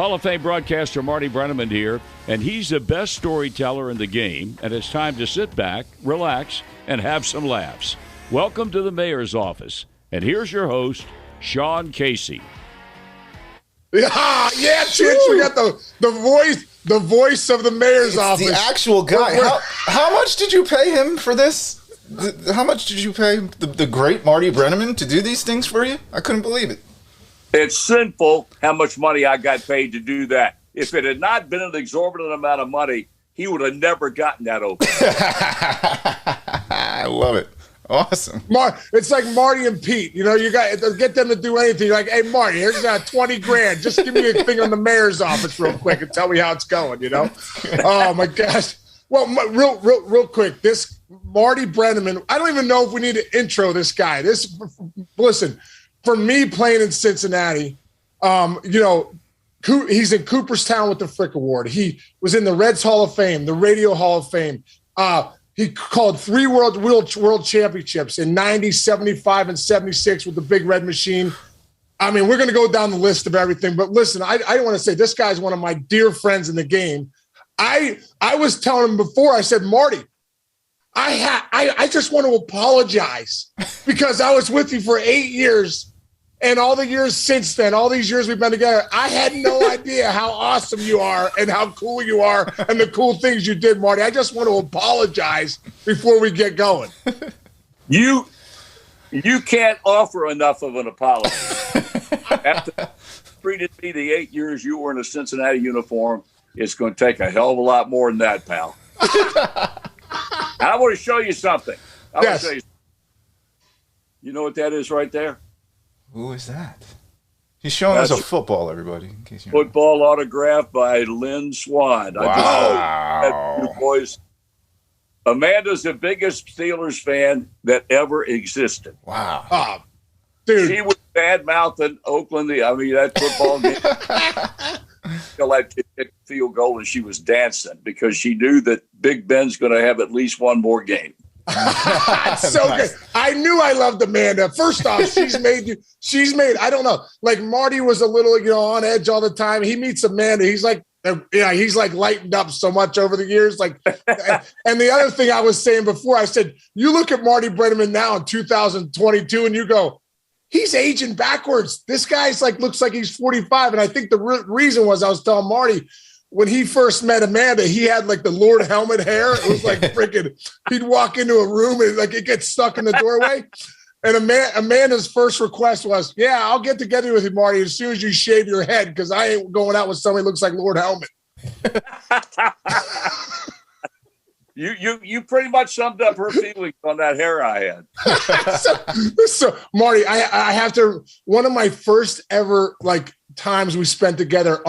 Hall of Fame broadcaster Marty Brennaman here, and he's the best storyteller in the game, and it's time to sit back, relax, and have some laughs. Welcome to the Mayor's Office, and here's your host, Sean Casey. Yeah, Chich, we got the voice of the Mayor's Office. The actual guy. How much did you pay him for this? How much did you pay the great Marty Brennaman to do these things for you? I couldn't believe it. It's sinful how much money I got paid to do that. If it had not been an exorbitant amount of money, he would have never gotten that open. I love it. Awesome. It's like Marty and Pete. You know, you got to get them to do anything. You're like, hey, Marty, here's 20 grand. Just give me a thing on the Mayor's Office real quick and tell me how it's going, you know? Oh, my gosh. Well, real quick, this Marty Brennaman, I don't even know if we need to intro this guy. Listen, for me playing in Cincinnati, he's in Cooperstown with the Frick Award. He was in the Reds Hall of Fame, the Radio Hall of Fame. He called 3 world championships in 90, 75, and 76 with the Big Red Machine. I mean, we're going to go down the list of everything. But listen, I want to say this guy's one of my dear friends in the game. I was telling him before, I said, Marty, I just want to apologize because I was with you for 8 years. And all the years since then, all these years we've been together, I had no idea how awesome you are and how cool you are and the cool things you did, Marty. I just want to apologize before we get going. You can't offer enough of an apology. After treated me the 8 years you were in a Cincinnati uniform, it's going to take a hell of a lot more than that, pal. I want to show you something. You know what that is right there? Who is that? He's showing us a football, everybody. In case you football autograph by Lynn Swan. Wow. You boys. Amanda's the biggest Steelers fan that ever existed. Wow. Oh, dude. She was bad-mouthing Oakland. That football game. Until I kicked the field goal and she was dancing because she knew that Big Ben's going to have at least one more game. So good. I knew I loved Amanda. First off, she's made, I don't know, like Marty was a little, on edge all the time. He meets Amanda. He's like lightened up so much over the years. Like, and the other thing I was saying before, I said, you look at Marty Brennaman now in 2022 and you go, he's aging backwards. This guy's looks like he's 45. And I think the reason was I was telling Marty, when he first met Amanda, he had the Lord helmet hair. It was like freaking, he'd walk into a room and it gets stuck in the doorway. And Amanda's first request was, yeah, I'll get together with you, Marty, as soon as you shave your head, because I ain't going out with somebody who looks like Lord Helmet. You pretty much summed up her feelings on that hair I had. so Marty, I have to, one of my first ever times we spent together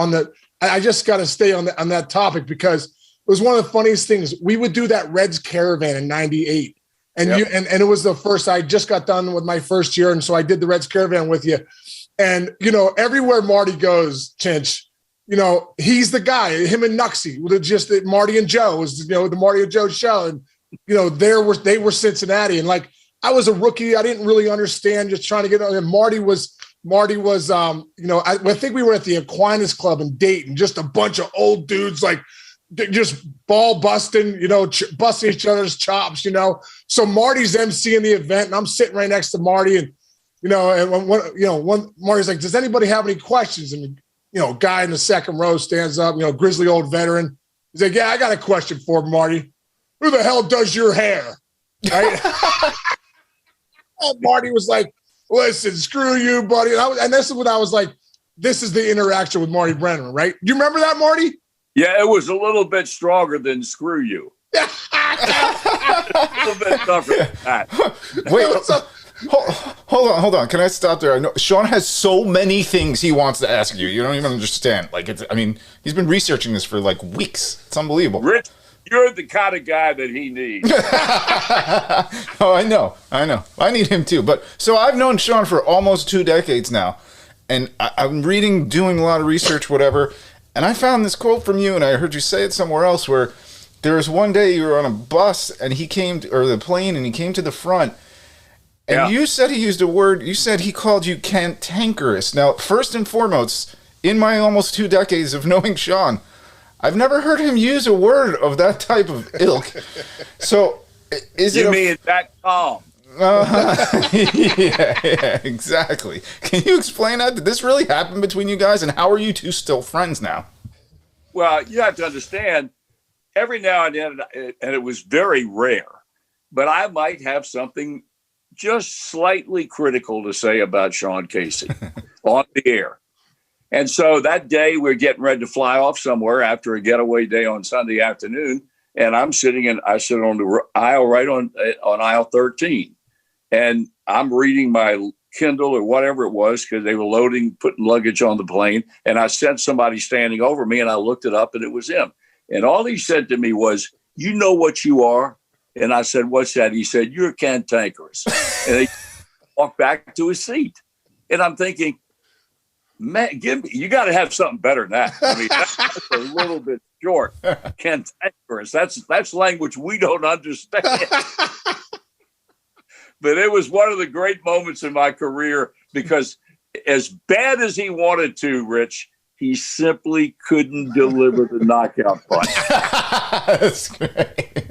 I just got to stay on that topic because it was one of the funniest things. We would do that Reds caravan in 98. And yep. and it was the first, I just got done with my first year. And so I did the Reds caravan with you. And, everywhere Marty goes, Chinch, he's the guy, him and Nuxie, just Marty and Joe was, the Marty and Joe show. And, they were Cincinnati. And I was a rookie. I didn't really understand, just trying to get on. And Marty was, I think we were at the Aquinas Club in Dayton, just a bunch of old dudes, just ball busting, busting each other's chops, So Marty's emceeing the event, and I'm sitting right next to Marty, and one Marty's like, "Does anybody have any questions?" And guy in the second row stands up, grizzly old veteran. He's like, "Yeah, I got a question for Marty. Who the hell does your hair?" Right? And Marty was like, "Listen, screw you, buddy." And this is what I was like. This is the interaction with Marty Brennaman, right? Do you remember that, Marty? Yeah, it was a little bit stronger than screw you. A little bit tougher than that. Wait, hold on. Can I stop there? I know Sean has so many things he wants to ask you. You don't even understand. He's been researching this for weeks. It's unbelievable. Rich, you're the kind of guy that he needs. Oh, I know. I need him too. But so I've known Sean for almost 2 decades now, and I'm reading, doing a lot of research, whatever. And I found this quote from you, and I heard you say it somewhere else, where there was one day you were on a bus, and or the plane, and he came to the front, and you said he used a word, you said he called you cantankerous. Now, first and foremost, in my almost 2 decades of knowing Sean, I've never heard him use a word of that type of ilk. So, is it? You mean that calm? Yeah, exactly. Can you explain that? Did this really happen between you guys, and how are you two still friends now? Well, you have to understand, every now and then, and it was very rare, but I might have something just slightly critical to say about Sean Casey on the air. And so that day we're getting ready to fly off somewhere after a getaway day on Sunday afternoon. And I sit on the aisle right on aisle 13. And I'm reading my Kindle or whatever it was, because they were putting luggage on the plane. And I sensed somebody standing over me, and I looked it up, and it was him. And all he said to me was, "You know what you are?" And I said, "What's that?" He said, "You're cantankerous." And he walked back to his seat. And I'm thinking, man, you got to have something better than that. I mean, that's a little bit short. Cantankerous. That's language we don't understand. But it was one of the great moments in my career, because as bad as he wanted to, Rich, he simply couldn't deliver the knockout punch. That's great.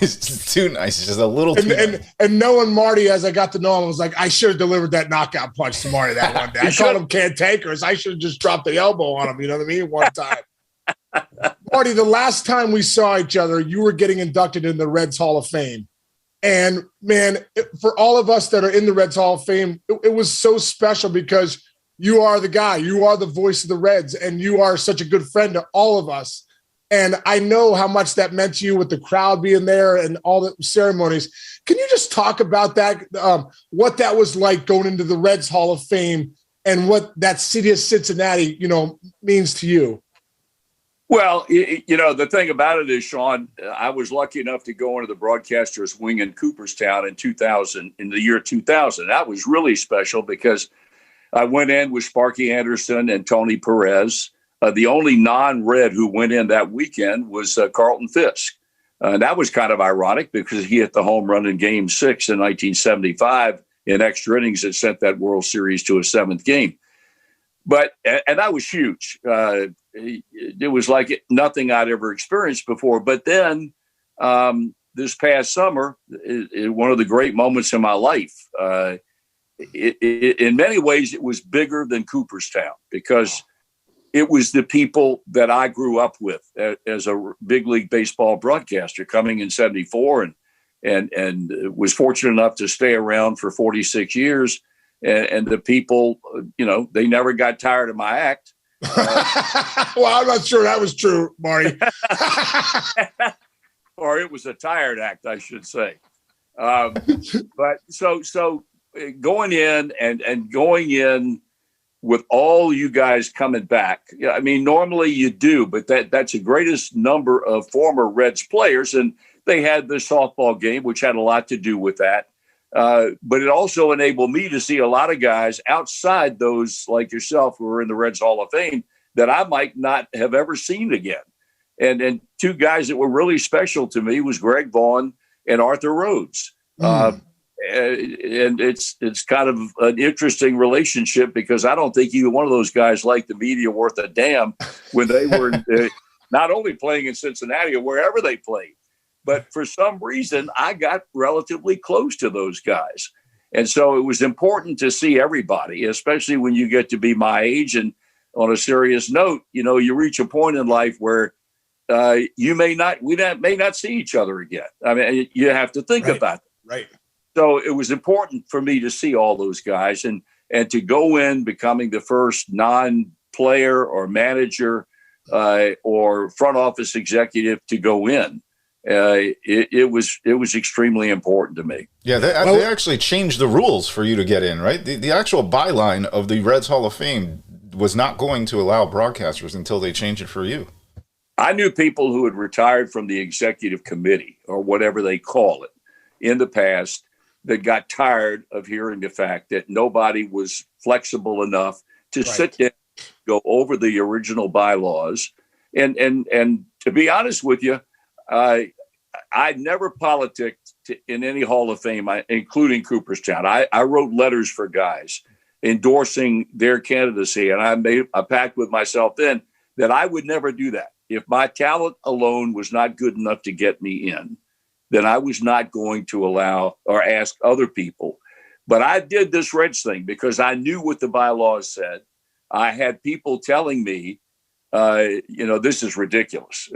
He's just too nice. He's just a little too nice. And knowing Marty as I got to know him, I was like, I should have delivered that knockout punch to Marty that one day. I called him cantankerous. I should have just dropped the elbow on him. You know what I mean? One time. Marty, the last time we saw each other, you were getting inducted in the Reds Hall of Fame. And, man, for all of us that are in the Reds Hall of Fame, it was so special, because you are the guy. You are the voice of the Reds, and you are such a good friend to all of us. And I know how much that meant to you with the crowd being there and all the ceremonies. Can you just talk about that, what that was like going into the Reds Hall of Fame, and what that city of Cincinnati, means to you? Well, the thing about it is, Sean, I was lucky enough to go into the broadcaster's wing in Cooperstown in the year 2000. That was really special, because I went in with Sparky Anderson and Tony Perez. The only non-Red who went in that weekend was Carlton Fisk. That was kind of ironic, because he hit the home run in Game 6 in 1975 in extra innings that sent that World Series to a 7th game. And that was huge. It was like nothing I'd ever experienced before. But then this past summer, one of the great moments in my life, in many ways, it was bigger than Cooperstown, because it was the people that I grew up with as a big league baseball broadcaster, coming in 74 and was fortunate enough to stay around for 46 years. And the people, they never got tired of my act. Well, I'm not sure that was true, Marty. Or it was a tired act, I should say. But so going in and going in with all you guys coming back. Yeah, I mean, normally you do, but that's the greatest number of former Reds players. And they had the softball game, which had a lot to do with that. But it also enabled me to see a lot of guys outside those, like yourself, who are in the Reds Hall of Fame, that I might not have ever seen again. And two guys that were really special to me was Greg Vaughn and Arthur Rhodes. And it's kind of an interesting relationship, because I don't think either one of those guys liked the media worth a damn when they were not only playing in Cincinnati or wherever they played. But for some reason, I got relatively close to those guys. And so it was important to see everybody, especially when you get to be my age. And on a serious note, you reach a point in life where we may not see each other again. I mean, you have to think about it. Right. So it was important for me to see all those guys and to go in becoming the first non-player or manager or front office executive to go in. It was extremely important to me. Yeah, they actually changed the rules for you to get in, right? The actual byline of the Reds Hall of Fame was not going to allow broadcasters until they changed it for you. I knew people who had retired from the executive committee, or whatever they call it, in the past, that got tired of hearing the fact that nobody was flexible enough to sit down, go over the original bylaws. And to be honest with you, I never politicked in any Hall of Fame, including Cooperstown. I wrote letters for guys. endorsing their candidacy. And I made a pact with myself then that I would never do that. If my talent alone was not good enough to get me in, then I was not going to allow or ask other people. But I did this Reds thing because I knew what the bylaws said. I had people telling me, this is ridiculous.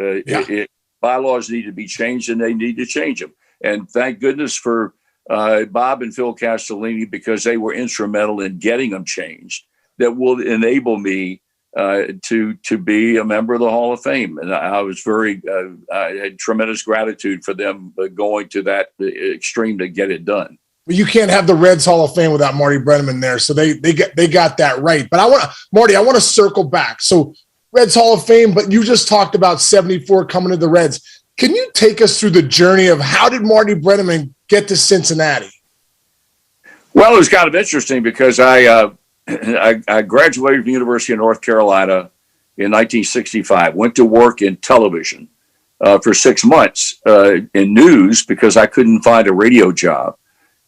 Bylaws need to be changed, and they need to change them. And thank goodness for Bob and Phil Castellini, because they were instrumental in getting them changed. That will enable me to be a member of the Hall of Fame. And I was I had tremendous gratitude for them going to that extreme to get it done. But you can't have the Reds Hall of Fame without Marty Brennaman there. So they got that right. But I want to circle back. So Reds Hall of Fame, but you just talked about 74 coming to the Reds. Can you take us through the journey of how did Marty Brennaman get to Cincinnati? Well, it was kind of interesting because I graduated from the University of North Carolina in 1965, went to work in television for 6 months in news because I couldn't find a radio job.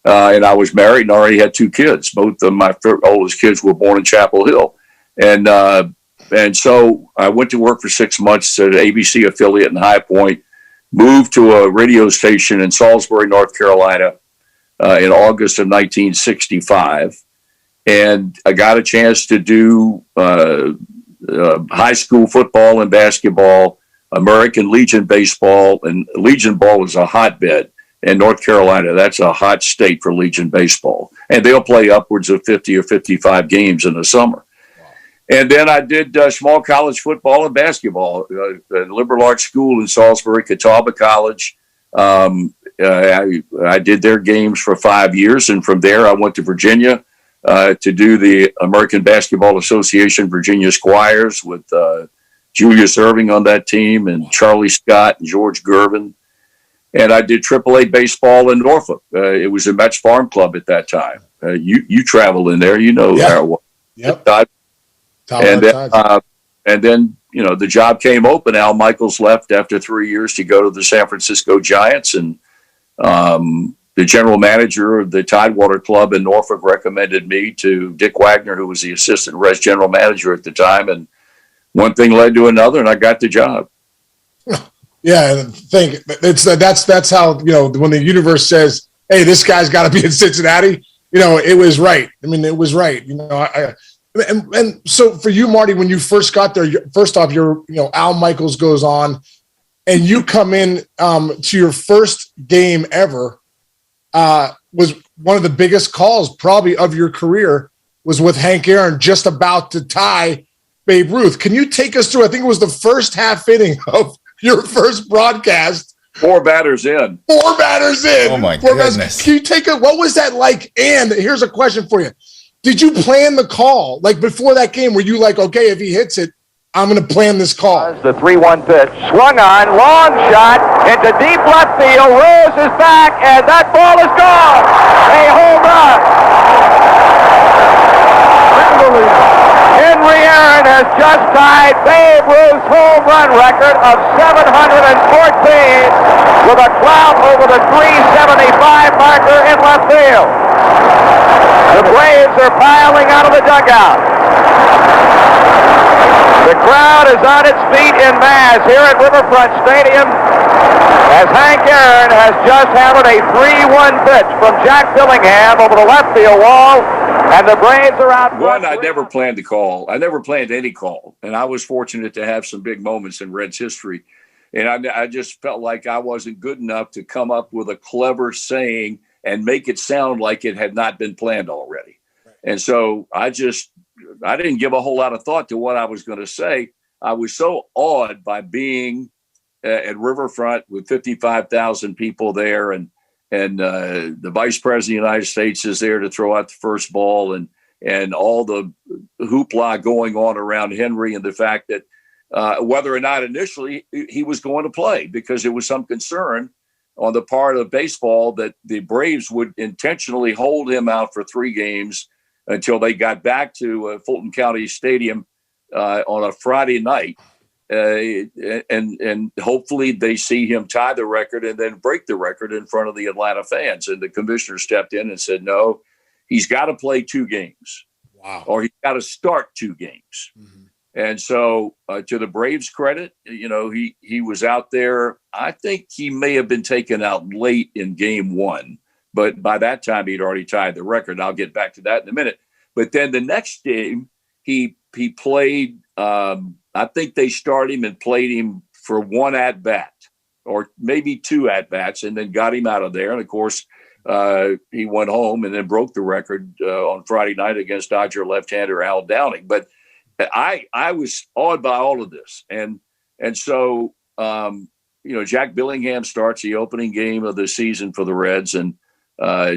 And I was married and already had 2 kids. Both of my oldest kids were born in Chapel Hill. And so I went to work for 6 months at an ABC affiliate in High Point, moved to a radio station in Salisbury, North Carolina in August of 1965. And I got a chance to do high school football and basketball, American Legion baseball, and Legion ball is a hotbed in North Carolina. That's a hot state for Legion baseball. And they'll play upwards of 50 or 55 games in the summer. And then I did small college football and basketball at Liberal Arts School in Salisbury, Catawba College. I did their games for 5 years. And from there, I went to Virginia to do the American Basketball Association Virginia Squires with Julius Erving on that team and Charlie Scott and George Gervin. And I did AAA baseball in Norfolk. It was a Mets Farm Club at that time. You traveled in there, how Yep. And then, the job came open. Al Michaels left after 3 years to go to the San Francisco Giants. And the general manager of the Tidewater Club in Norfolk recommended me to Dick Wagner, who was the assistant Reds general manager at the time. And one thing led to another, and I got the job. Yeah, that's how, when the universe says, hey, this guy's got to be in Cincinnati, it was right. I mean, it was right. And so for you, Marty, when you first got there, first off, Al Michaels goes on and you come in to your first game ever, was one of the biggest calls probably of your career, was with Hank Aaron just about to tie Babe Ruth. Can you take us through, I think it was the first half inning of your first broadcast. 4 batters in. Oh my goodness. Can you what was that like? And here's a question for you. Did you plan the call? Like before that game, were you like, okay, if he hits it, I'm going to plan this call? The 3-1 pitch. Swung on, long shot, into deep left field. Rose is back, and that ball is gone. A home run. Henry Aaron has just tied Babe Ruth's home run record of 714 with a clout over the 375 marker in left field. The Braves are piling out of the dugout. The crowd is on its feet in mass here at Riverfront Stadium as Hank Aaron has just hammered a 3-1 pitch from Jack Dillingham over the left field wall, and the Braves are out. One, I never planned the call. I never planned any call, and I was fortunate to have some big moments in Reds history. And I just felt like I wasn't good enough to come up with a clever saying and make it sound like it had not been planned already. And so I didn't give a whole lot of thought to what I was going to say. I was so awed by being at Riverfront with 55,000 people there, and the Vice President of the United States is there to throw out the first ball, and all the hoopla going on around Henry, and the fact that whether or not initially he was going to play, because there was some concern on the part of baseball that the Braves would intentionally hold him out for 3 games until they got back to Fulton County Stadium on a Friday night. And hopefully they see him tie the record and then break the record in front of the Atlanta fans. And the commissioner stepped in and said, no, he's got to play 2 games. Wow. or he got to start 2 games. Mm-hmm. And so, to the Braves' credit, he was out there. I think he may have been taken out late in game 1, but by that time he'd already tied the record. I'll get back to that in a minute. But then the next game, he played. I think they started him and played him for 1 at bat, or maybe 2 at bats, and then got him out of there. And of course, he went home and then broke the record on Friday night against Dodger left-hander Al Downing. But I was awed by all of this. And so, Jack Billingham starts the opening game of the season for the Reds. And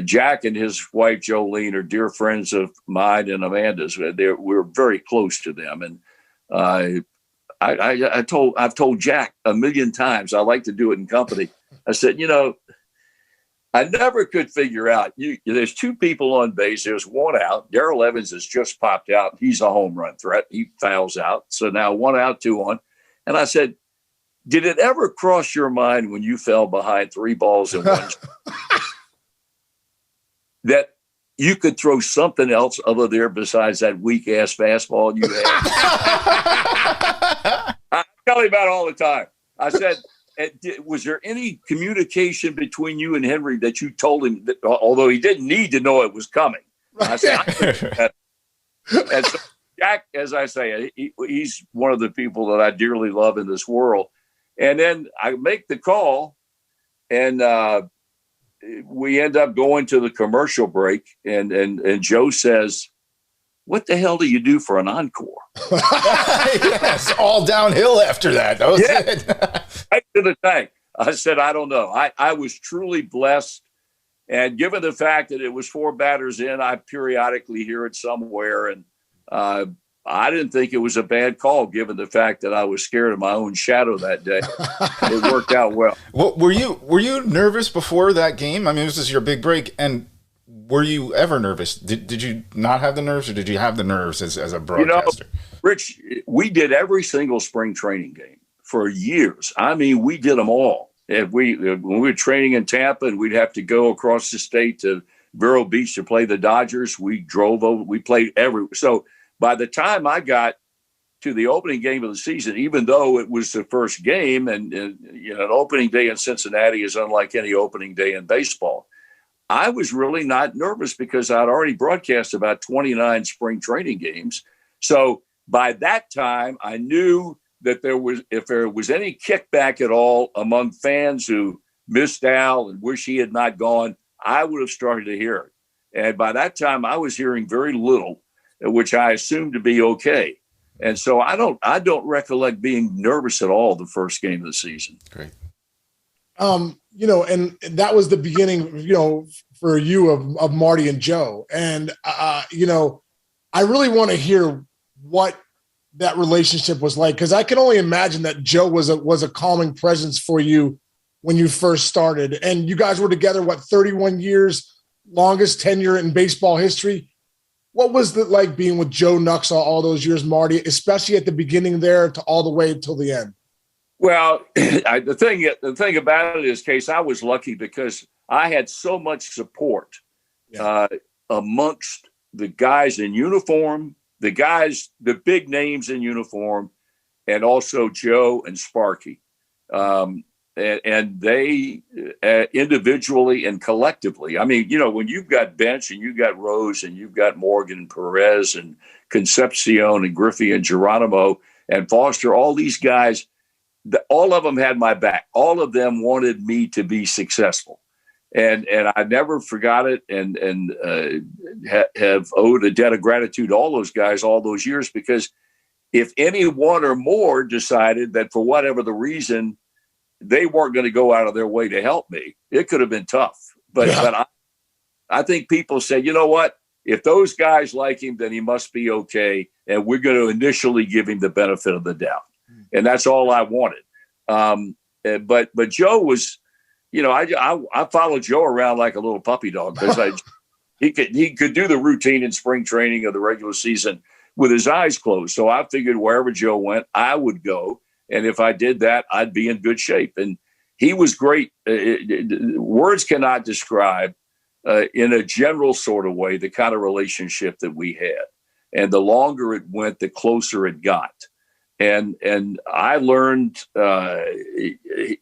Jack and his wife, Jolene, are dear friends of mine and Amanda's. We're very close to them. And I've told Jack a million times, I like to do it in company. I said, I never could figure out. There's 2 people on base. There's 1 out. Darrell Evans has just popped out. He's a home run threat. He fouls out. So now 1 out, 2 on. And I said, did it ever cross your mind when you fell behind 3 balls and 1 that you could throw something else other there besides that weak ass fastball you had? I tell him about it all the time. I said, was there any communication between you and Henry that you told him that, although he didn't need to know it was coming? I said, and so Jack, as I say, he's one of the people that I dearly love in this world. And then I make the call, and we end up going to the commercial break, and Joe says, "What the hell do you do for an encore?" Yes, all downhill after that. That was it. Right to the tank. I said, I don't know. I was truly blessed. And given the fact that it was 4 batters in, I periodically hear it somewhere. And I didn't think it was a bad call, given the fact that I was scared of my own shadow that day. It worked out well. Well, were you nervous before that game? I mean, this is your big break. And were you ever nervous? Did you not have the nerves, or did you have the nerves as a broadcaster? Rich, we did every single spring training game for years. I mean, we did them all. When we were training in Tampa and we'd have to go across the state to Vero Beach to play the Dodgers, we drove over. We played so by the time I got to the opening game of the season, even though it was the first game, and an opening day in Cincinnati is unlike any opening day in baseball, I was really not nervous because I'd already broadcast about 29 spring training games. So by that time, I knew that if there was any kickback at all among fans who missed Al and wish he had not gone, I would have started to hear it. And by that time, I was hearing very little, which I assumed to be okay. And so I don't recollect being nervous at all the first game of the season. Great. And that was the beginning, for you of Marty and Joe. And, I really want to hear what that relationship was like, because I can only imagine that Joe was a calming presence for you when you first started. And you guys were together, 31 years, longest tenure in baseball history. What was it like being with Joe Nux all those years, Marty, especially at the beginning there to all the way until the end? Well, the thing about it is, Case, I was lucky because I had so much support amongst the guys in uniform, the big names in uniform, and also Joe and Sparky. And they individually and collectively. I mean, when you've got Bench and you've got Rose and you've got Morgan and Perez and Concepcion and Griffey and Geronimo and Foster, all these guys, all of them had my back. All of them wanted me to be successful. And I never forgot it, and have owed a debt of gratitude to all those guys all those years, because if any one or more decided that for whatever the reason they weren't going to go out of their way to help me, it could have been tough. But I think people said, you know what? If those guys like him, then he must be okay, and we're going to initially give him the benefit of the doubt. And that's all I wanted. But Joe was, I followed Joe around like a little puppy dog, because he could do the routine in spring training of the regular season with his eyes closed. So I figured wherever Joe went, I would go. And if I did that, I'd be in good shape. And he was great. Words cannot describe in a general sort of way the kind of relationship that we had. And the longer it went, the closer it got. And I learned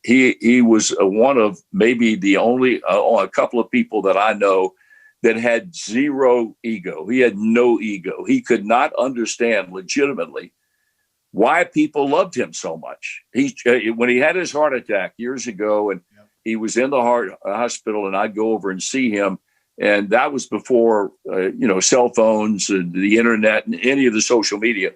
he was one of maybe the only a couple of people that I know that had zero ego. He had no ego. He could not understand legitimately why people loved him so much. When he had his heart attack years ago, and he was in the heart hospital, and I'd go over and see him. And that was before, cell phones and the internet and any of the social media.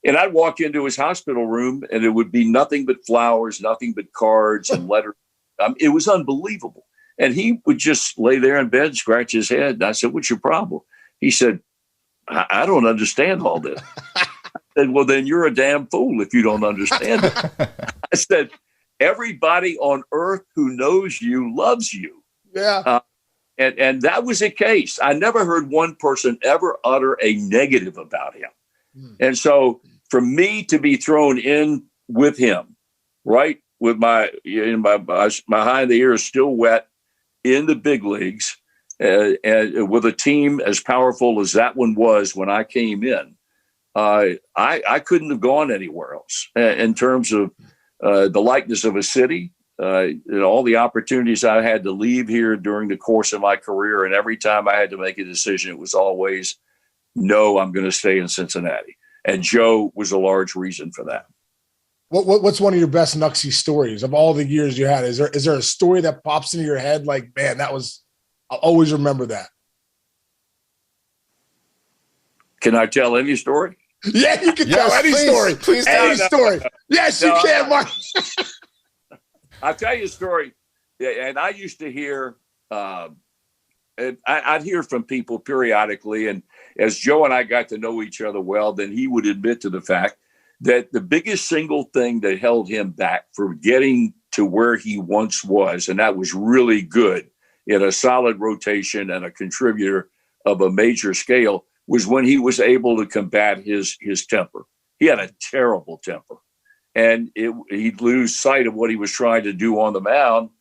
And I'd walk into his hospital room, and it would be nothing but flowers, nothing but cards and letters. It was unbelievable. And he would just lay there in bed, scratch his head. And I said, "What's your problem?" He said, I don't understand all this." I said, "Well, then you're a damn fool if you don't understand it." I said, "Everybody on earth who knows you loves you." Yeah. And that was the case. I never heard one person ever utter a negative about him. And so for me to be thrown in with him, right, with my behind the ears still wet in the big leagues, and with a team as powerful as that one was when I came in, I couldn't have gone anywhere else in terms of the likeness of a city, all the opportunities I had to leave here during the course of my career. And every time I had to make a decision, it was always, no, I'm going to stay in Cincinnati. And Joe was a large reason for that. What's one of your best Knucksy stories of all the years you had? Is there a story that pops into your head like, man, I'll always remember that? Can I tell any story? Yeah, you can tell any story. Please any story. Yes, you can, Mark. I'll tell you a story. And I used to hear, I'd hear from people periodically. And as Joe and I got to know each other well, then he would admit to the fact that the biggest single thing that held him back from getting to where he once was, and that was really good in a solid rotation and a contributor of a major scale, was when he was able to combat his temper. He had a terrible temper, and he'd lose sight of what he was trying to do on the mound,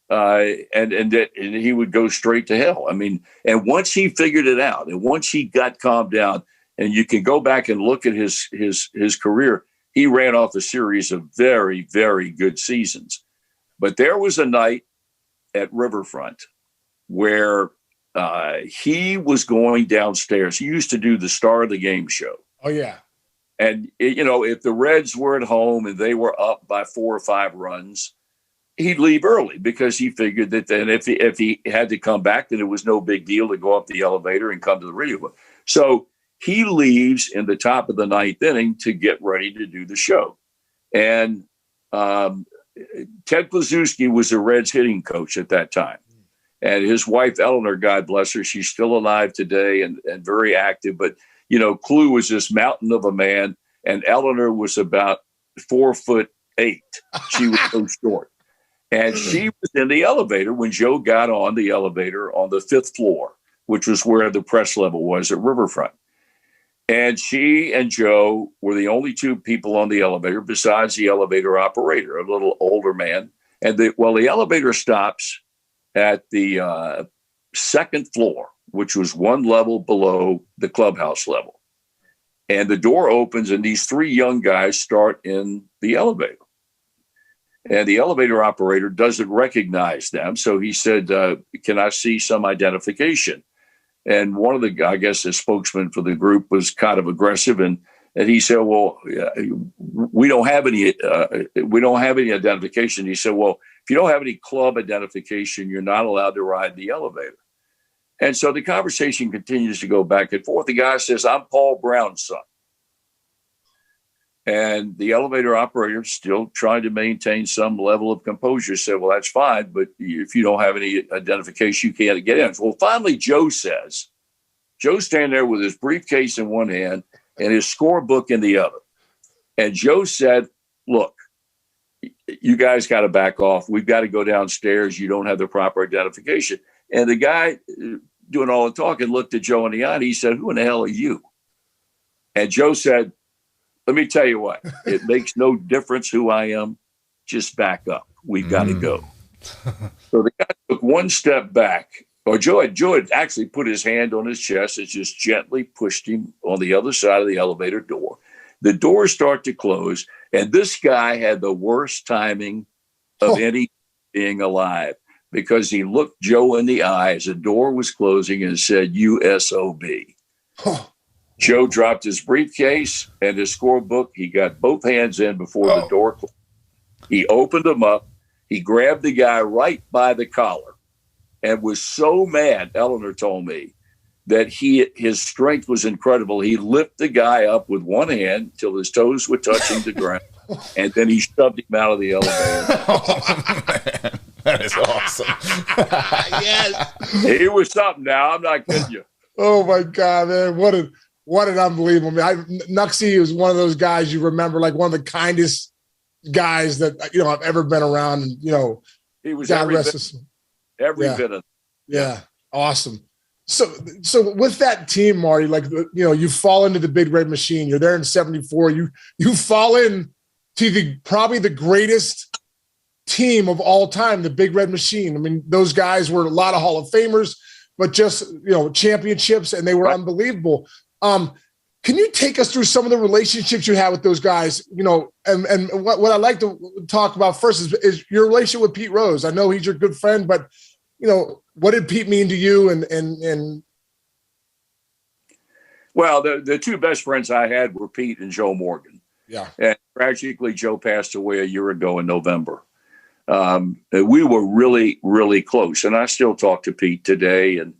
and he would go straight to hell. I mean, and once he figured it out, and once he got calmed down, and you can go back and look at his career, he ran off a series of very, very good seasons. But there was a night at Riverfront where he was going downstairs. He used to do the Star of the Game show. Oh, yeah. And, if the Reds were at home and they were up by 4 or 5 runs, he'd leave early because he figured that then if he had to come back, then it was no big deal to go up the elevator and come to the radio. So he leaves in the top of the 9th inning to get ready to do the show. And Ted Kluszewski was the Reds hitting coach at that time. And his wife, Eleanor, God bless her, she's still alive today and very active. But, Klu was this mountain of a man, and Eleanor was about 4'8". She was so short. And she was in the elevator when Joe got on the elevator on the 5th floor, which was where the press level was at Riverfront. And she and Joe were the only 2 people on the elevator besides the elevator operator, a little older man. And the elevator stops at the 2nd floor, which was 1 level below the clubhouse level. And the door opens, and these 3 young guys start in the elevator. And the elevator operator doesn't recognize them. So he said, can I see some identification? And one of the, I guess, the spokesman for the group was kind of aggressive. And he said, well, we don't have any identification. He said, well, if you don't have any club identification, you're not allowed to ride the elevator. And so the conversation continues to go back and forth. The guy says, I'm Paul Brown's son. And the elevator operator, still trying to maintain some level of composure, said, well, that's fine, but if you don't have any identification, you can't get in. Well, finally, Joe's standing there with his briefcase in one hand and his scorebook in the other. And Joe said, look, you guys got to back off. We've got to go downstairs. You don't have the proper identification. And the guy doing all the talking looked at Joe in the eye and he said, who in the hell are you? And Joe said, let me tell you what, it makes no difference who I am. Just back up. We've got to go. So the guy took 1 step back Or Joe had actually put his hand on his chest and just gently pushed him on the other side of the elevator door. The doors start to close, and this guy had the worst timing of any being alive, because he looked Joe in the eye as the door was closing and said, USOB. Joe dropped his briefcase and his scorebook. He got both hands in before the door closed. He opened them up. He grabbed the guy right by the collar and was so mad, Eleanor told me, that his strength was incredible. He lifted the guy up with one hand till his toes were touching the ground, and then he shoved him out of the elevator. Oh, man. That is awesome. Yes. He was something now. I'm not kidding you. Oh, my God, man. What an unbelievable man. Nuxie is one of those guys you remember, like one of the kindest guys that, I've ever been around. And, he was God every rest bit of. Yeah. Awesome. So with that team, Marty, like, you fall into the Big Red Machine. You're there in 74. You fall in to probably the greatest team of all time, the Big Red Machine. I mean, those guys were a lot of Hall of Famers, but just, championships, and they were unbelievable. Can you take us through some of the relationships you had with those guys? And what I'd like to talk about first is your relationship with Pete Rose. I know he's your good friend, but what did Pete mean to you? And well, the two best friends I had were Pete and Joe Morgan. Yeah. And tragically, Joe passed away a year ago in November. We were really, really close, and I still talk to Pete today. And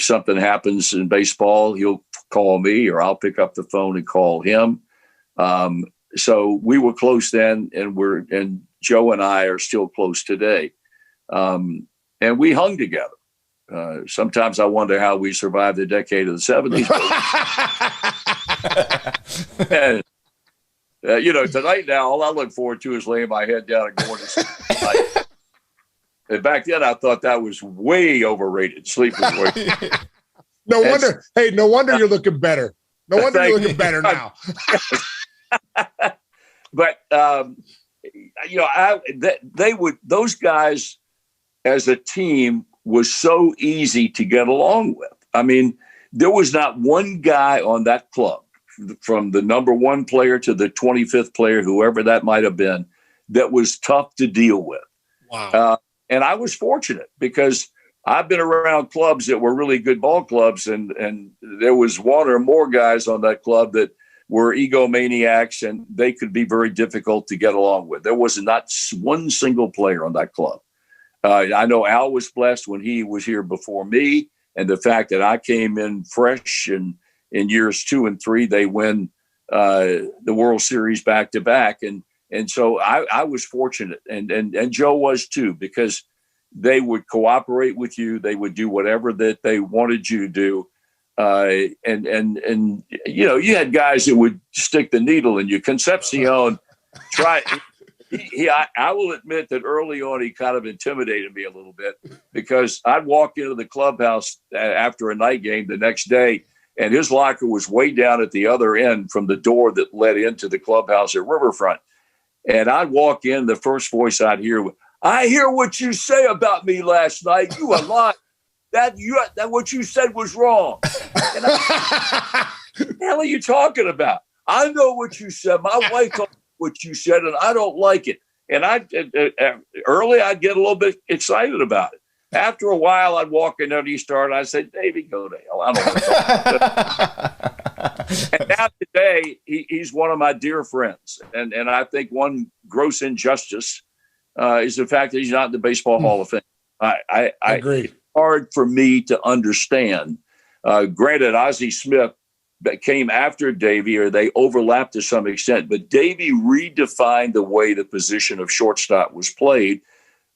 something happens in baseball, he'll call me, or I'll pick up the phone and call him. So we were close then, and Joe and I are still close today. And we hung together. Sometimes I wonder how we survived the decade of the 70s. And, tonight now, all I look forward to is laying my head down and going to sleep. And back then, I thought that was way overrated. Sleep was way. No wonder you're looking better. No wonder you're looking better now. But those guys as a team was so easy to get along with. I mean, there was not one guy on that club, from the number one player to the 25th player, whoever that might have been, that was tough to deal with. Wow. And I was fortunate, because I've been around clubs that were really good ball clubs, and there was one or more guys on that club that were egomaniacs, and they could be very difficult to get along with. There was not one single player on that club. I know Al was blessed when he was here before me, and the fact that I came in fresh, and in years 2 and 3, they win the World Series back to back. And so I was fortunate, and Joe was too, because they would cooperate with you. They would do whatever that they wanted you to do. And you had guys that would stick the needle in you. Concepcion I will admit that early on, he kind of intimidated me a little bit, because I'd walk into the clubhouse after a night game the next day, and his locker was way down at the other end from the door that led into the clubhouse at Riverfront. And I'd walk in, the first voice I'd hear, "I hear what you say about me last night. You a lot. That what you said was wrong." And what the hell are you talking about? I know what you said. My wife told me what you said, and I don't like it. And early I'd get a little bit excited about it. After a while, I'd walk in there and he started. I said, "Davey, go to hell. I don't want to talk." And now today, he's one of my dear friends. And I think one gross injustice is the fact that he's not in the Baseball Hall of Fame. I agree. It's hard for me to understand. Granted, Ozzie Smith that came after Davey, or they overlapped to some extent, but Davey redefined the way the position of shortstop was played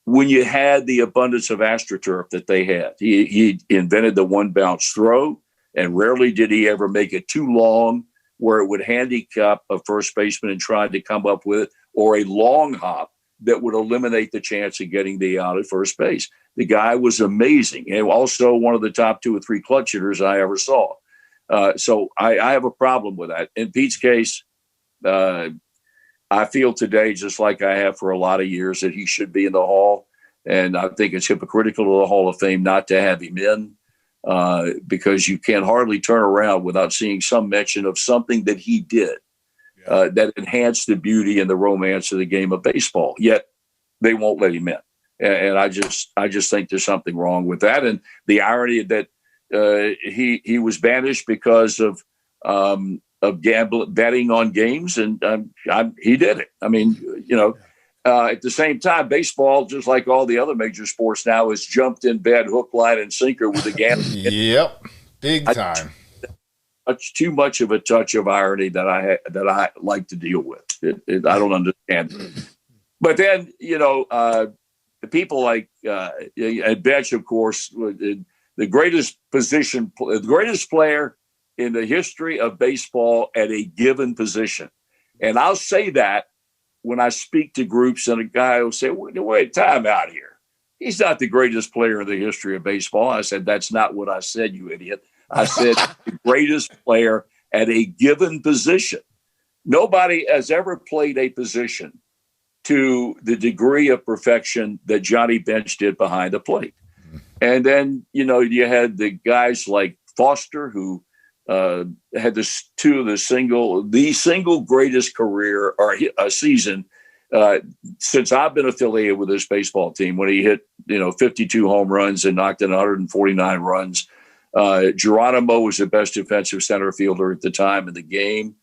when you had the abundance of AstroTurf that they had. He invented the one bounce throw, and rarely did he ever make it too long where it would handicap a first baseman and trying to come up with it, or a long hop that would eliminate the chance of getting the out at first base. The guy was amazing, and also one of the top 2 or 3 clutch hitters I ever saw. So I have a problem with that. In Pete's case, I feel today, just like I have for a lot of years, that he should be in the Hall. And I think it's hypocritical to the Hall of Fame not to have him in, because you can hardly turn around without seeing some mention of something that he did that enhanced the beauty and the romance of the game of baseball. Yet they won't let him in. And I just think there's something wrong with that. And the irony that he was banished because of betting on games, and he did it. I mean, at the same time, baseball, just like all the other major sports now, has jumped in bed, hook, line, and sinker with the gambling. Yep, big time. It's too much of a touch of irony that I like to deal with. I don't understand it. But then, the people like at Betch, of course, the greatest player in the history of baseball at a given position. And I'll say that when I speak to groups, and a guy will say, wait, time out here. He's not the greatest player in the history of baseball. I said, that's not what I said, you idiot. I said the greatest player at a given position. Nobody has ever played a position to the degree of perfection that Johnny Bench did behind the plate. And then, you had the guys like Foster, who had the single greatest career or a season since I've been affiliated with this baseball team, when he hit 52 home runs and knocked in 149 runs. Geronimo was the best defensive center fielder at the time in the game.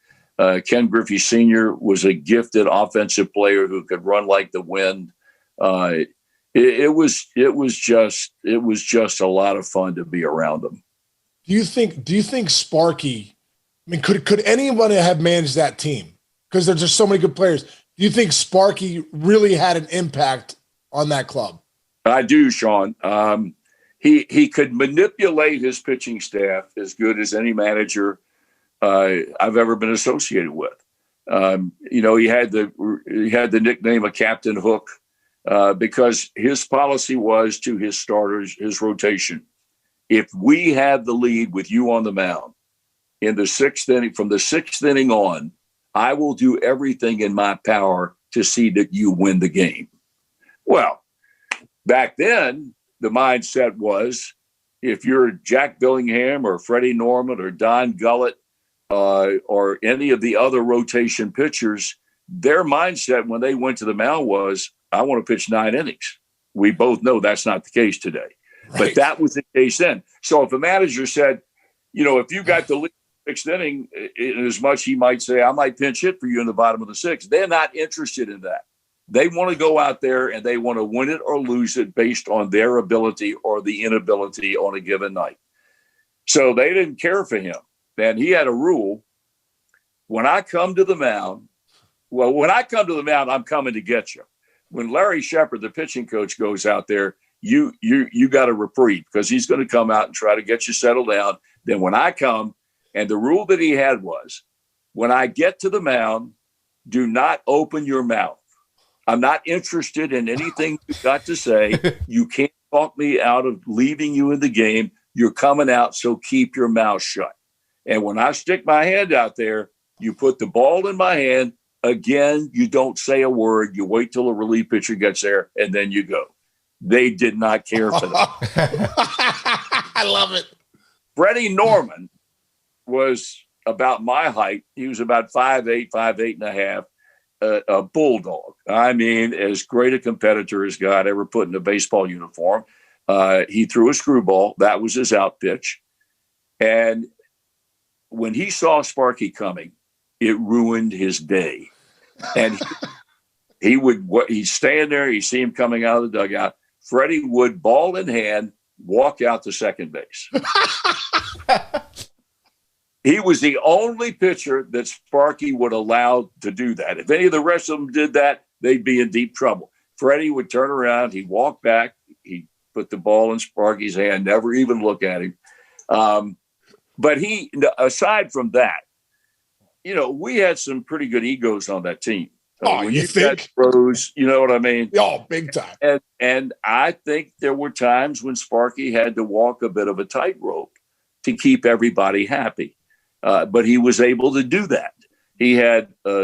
Ken Griffey Sr. was a gifted offensive player who could run like the wind. It was just a lot of fun to be around them. Do you think Sparky, I mean, could anybody have managed that team? Because there's just so many good players. Do you think Sparky really had an impact on that club? I do, Sean. He could manipulate his pitching staff as good as any manager I've ever been associated with. He had the nickname of Captain Hook because his policy was to his starters, his rotation. If we have the lead with you on the mound in the sixth inning, from the sixth inning on, I will do everything in my power to see that you win the game. Well, back then, the mindset was, if you're Jack Billingham or Freddie Norman or Don Gullett or any of the other rotation pitchers, their mindset when they went to the mound was, I want to pitch 9 innings. We both know that's not the case today. Right. But that was the case then. So if a manager said, if you got the lead sixth inning, in as much he might say, I might pinch hit for you in the bottom of the sixth, they're not interested in that. They want to go out there and they want to win it or lose it based on their ability or the inability on a given night. So they didn't care for him. And he had a rule. When I come to the mound, I'm coming to get you. When Larry Shepard, the pitching coach, goes out there, you got a reprieve, because he's going to come out and try to get you settled down. Then when I come, and the rule that he had was, when I get to the mound, do not open your mouth. I'm not interested in anything you've got to say. You can't talk me out of leaving you in the game. You're coming out, so keep your mouth shut. And when I stick my hand out there, you put the ball in my hand. Again, you don't say a word. You wait till a relief pitcher gets there, and then you go. They did not care for that. I love it. Freddie Norman was about my height. He was about 5'8", 5'8.5", a bulldog. I mean, as great a competitor as God ever put in a baseball uniform. He threw a screwball. That was his out pitch. And when he saw Sparky coming, it ruined his day. And he'd stand there, he'd see him coming out of the dugout. Freddie would, ball in hand, walk out to second base. He was the only pitcher that Sparky would allow to do that. If any of the rest of them did that, they'd be in deep trouble. Freddie would turn around, he'd walk back, he'd put the ball in Sparky's hand, never even look at him. But aside from that, we had some pretty good egos on that team. When you think? Pros, you know what I mean? Oh, big time. And I think there were times when Sparky had to walk a bit of a tightrope to keep everybody happy. But he was able to do that. He had a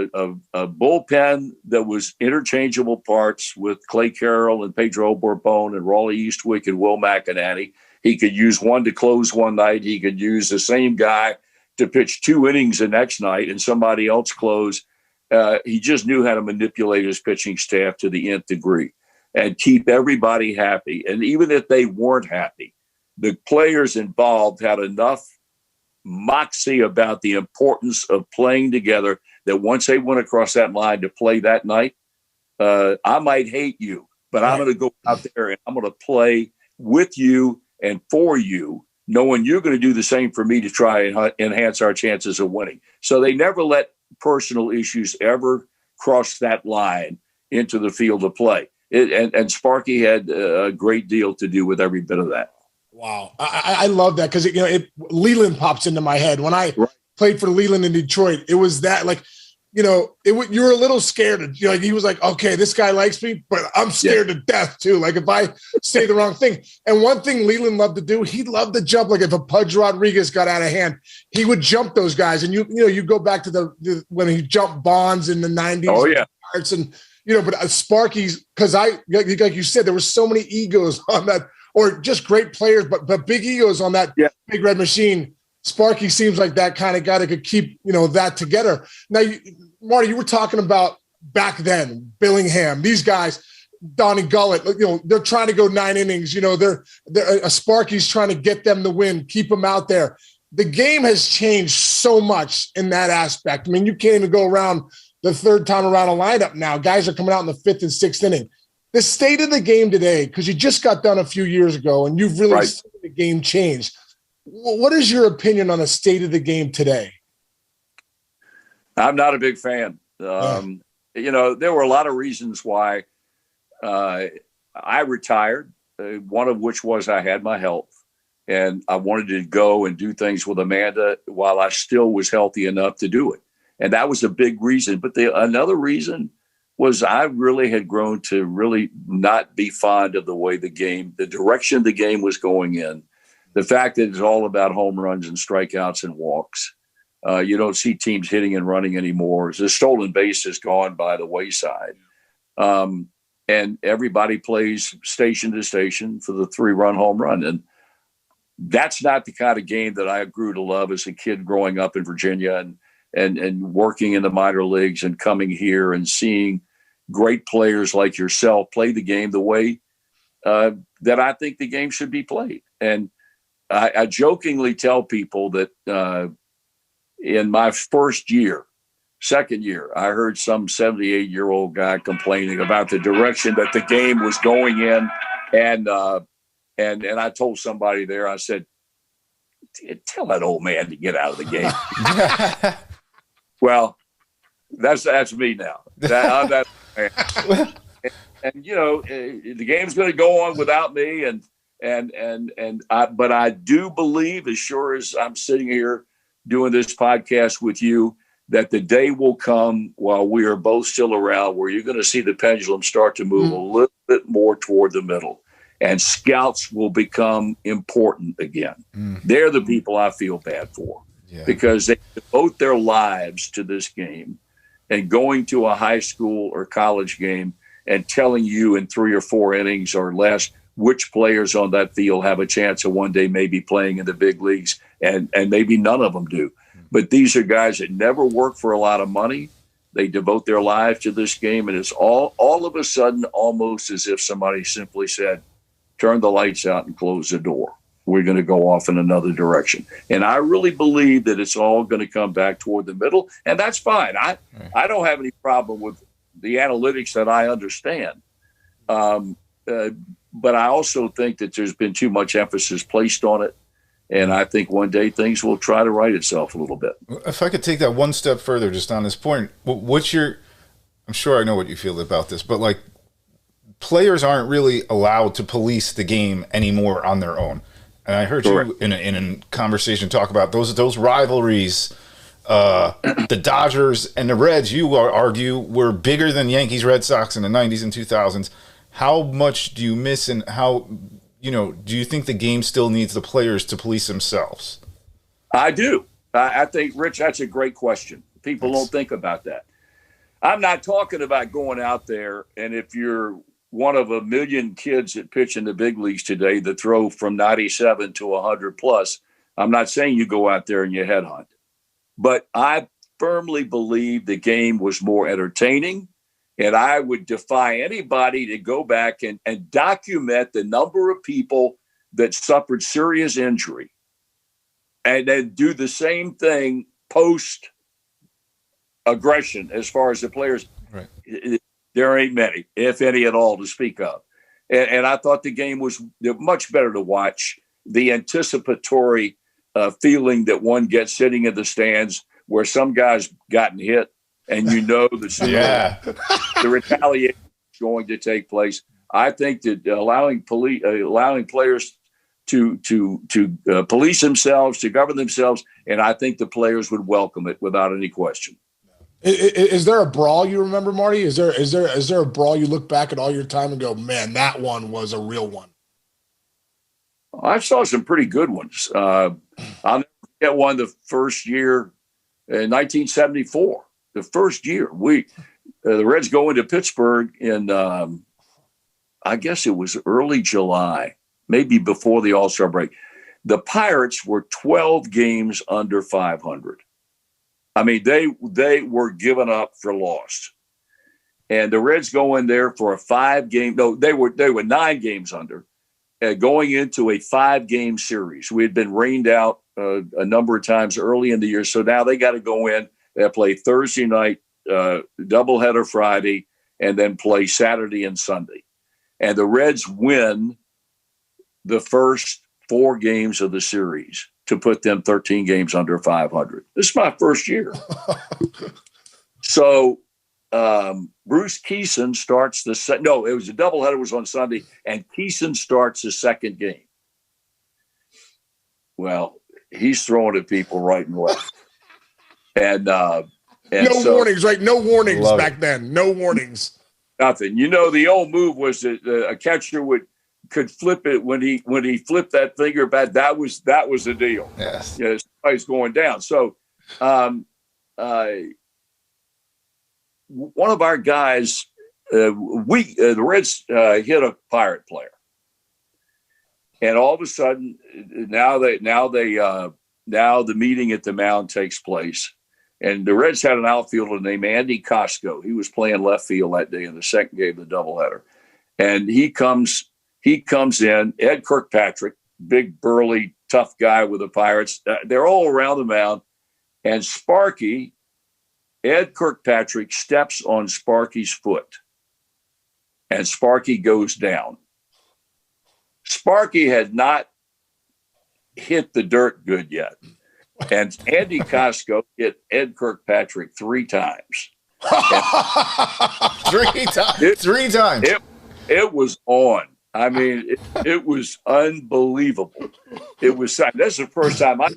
bullpen that was interchangeable parts with Clay Carroll and Pedro Borbon and Raleigh Eastwick and Will McInerney. He could use one to close one night. He could use the same guy to pitch 2 innings the next night and somebody else close. He just knew how to manipulate his pitching staff to the nth degree and keep everybody happy. And even if they weren't happy, the players involved had enough moxie about the importance of playing together that once they went across that line to play that night, I might hate you, but I'm going to go out there and I'm going to play with you and for you, knowing you're going to do the same for me to try and enhance our chances of winning. So they never let personal issues ever cross that line into the field of play. And Sparky had a great deal to do with every bit of that. Wow. I love that because, Leland pops into my head. When I played for Leland in Detroit, it was that, like, you were a little scared. He was like, okay, this guy likes me, but I'm scared to death too. Like if I say the wrong thing. And one thing Leland loved to do, he loved to jump. Like if a Pudge Rodriguez got out of hand, he would jump those guys. And you go back to the when he jumped Bonds in the 90s. Oh yeah. And but Sparky's, because like you said, there were so many egos on that, or just great players, but big egos on that Big Red Machine. Sparky seems like that kind of guy that could keep, that together. Now, Marty, you were talking about back then, Billingham, these guys, Donnie Gullett, they're trying to go 9 innings. They're Sparky's trying to get them to win, keep them out there. The game has changed so much in that aspect. I mean, you can't even go around the third time around a lineup now. Guys are coming out in the 5th and 6th inning. The state of the game today, because you just got done a few years ago and you've really seen the game change. What is your opinion on the state of the game today? I'm not a big fan. There were a lot of reasons why I retired, one of which was I had my health and I wanted to go and do things with Amanda while I still was healthy enough to do it. And that was a big reason. But another reason was I really had grown to really not be fond of the way the direction the game was going in. The fact that it's all about home runs and strikeouts and walks. You don't see teams hitting and running anymore. The stolen base has gone by the wayside. And everybody plays station to station for the 3-run home run. And that's not the kind of game that I grew to love as a kid growing up in Virginia and working in the minor leagues and coming here and seeing great players like yourself play the game the way that I think the game should be played. And I jokingly tell people that in my second year, I heard some 78-year-old guy complaining about the direction that the game was going in. And I told somebody there, I said, tell that old man to get out of the game. Well, that's me now. I'm that man. And the game's going to go on without me. But I do believe, as sure as I'm sitting here doing this podcast with you, that the day will come while we are both still around where you're going to see the pendulum start to move a little bit more toward the middle, and scouts will become important again. They're the people I feel bad for because they devote their lives to this game and going to a high school or college game and telling you in 3 or 4 innings or less which players on that field have a chance of one day maybe playing in the big leagues, and maybe none of them do. But these are guys that never work for a lot of money. They devote their lives to this game, and it's all of a sudden almost as if somebody simply said, turn the lights out and close the door. We're going to go off in another direction. And I really believe that it's all going to come back toward the middle, and that's fine. I don't have any problem with the analytics that I understand. But I also think that there's been too much emphasis placed on it. And I think one day things will try to right itself a little bit. If I could take that one step further, just on this point, I'm sure I know what you feel about this, but like players aren't really allowed to police the game anymore on their own. And I heard you in a conversation talk about those rivalries. The Dodgers and the Reds, you argue, were bigger than Yankees, Red Sox in the 90s and 2000s. How much do you miss, and how, do you think the game still needs the players to police themselves? I do. I think, Rich, that's a great question. People don't think about that. I'm not talking about going out there, and if you're one of a million kids that pitch in the big leagues today that throw from 97 to 100 plus, I'm not saying you go out there and you headhunt. But I firmly believe the game was more entertaining, and I would defy anybody to go back and document the number of people that suffered serious injury and then do the same thing post aggression as far as the players. Right. There ain't many, if any at all, to speak of. And I thought the game was much better to watch. The anticipatory feeling that one gets sitting in the stands where some guy's gotten hit and you know that the retaliation is going to take place. I think that allowing players to police themselves, to govern themselves, and I think the players would welcome it without any question. Is there a brawl you remember, Marty? Is there a brawl you look back at all your time and go, man, that one was a real one? I saw some pretty good ones. I'll never forget one the first year in 1974. The first year the Reds go into Pittsburgh in I guess it was early July, maybe before the All-Star break. The Pirates were 12 games under 500. I mean, they were given up for lost. And the Reds go in there for a 5-game. No, they were 9 games under, going into a 5-game series. We had been rained out a number of times early in the year, so now they got to go in. They play Thursday night, doubleheader Friday, and then play Saturday and Sunday. And the Reds win the first 4 games of the series to put them 13 games under 500. This is my first year. So Bruce Keeson starts it was a doubleheader, it was on Sunday, and Keeson starts the second game. Well, he's throwing at people right and left. And no warnings, right? No warnings back then. No warnings. Nothing. You know, the old move was that a catcher could flip it when he flipped that finger back. That was the deal. Yes. Yeah, somebody's going down. So one of our guys, the Reds hit a Pirate player, and all of a sudden, now the meeting at the mound takes place. And the Reds had an outfielder named Andy Costco. He was playing left field that day in the second game of the doubleheader. And he comes in, Ed Kirkpatrick, big, burly, tough guy with the Pirates. They're all around the mound. And Sparky, Ed Kirkpatrick, steps on Sparky's foot. And Sparky goes down. Sparky had not hit the dirt good yet. And Andy Costco hit Ed Kirkpatrick 3 times. 3 times. 3 times. It was on. I mean, it was unbelievable. It was. That's the first time I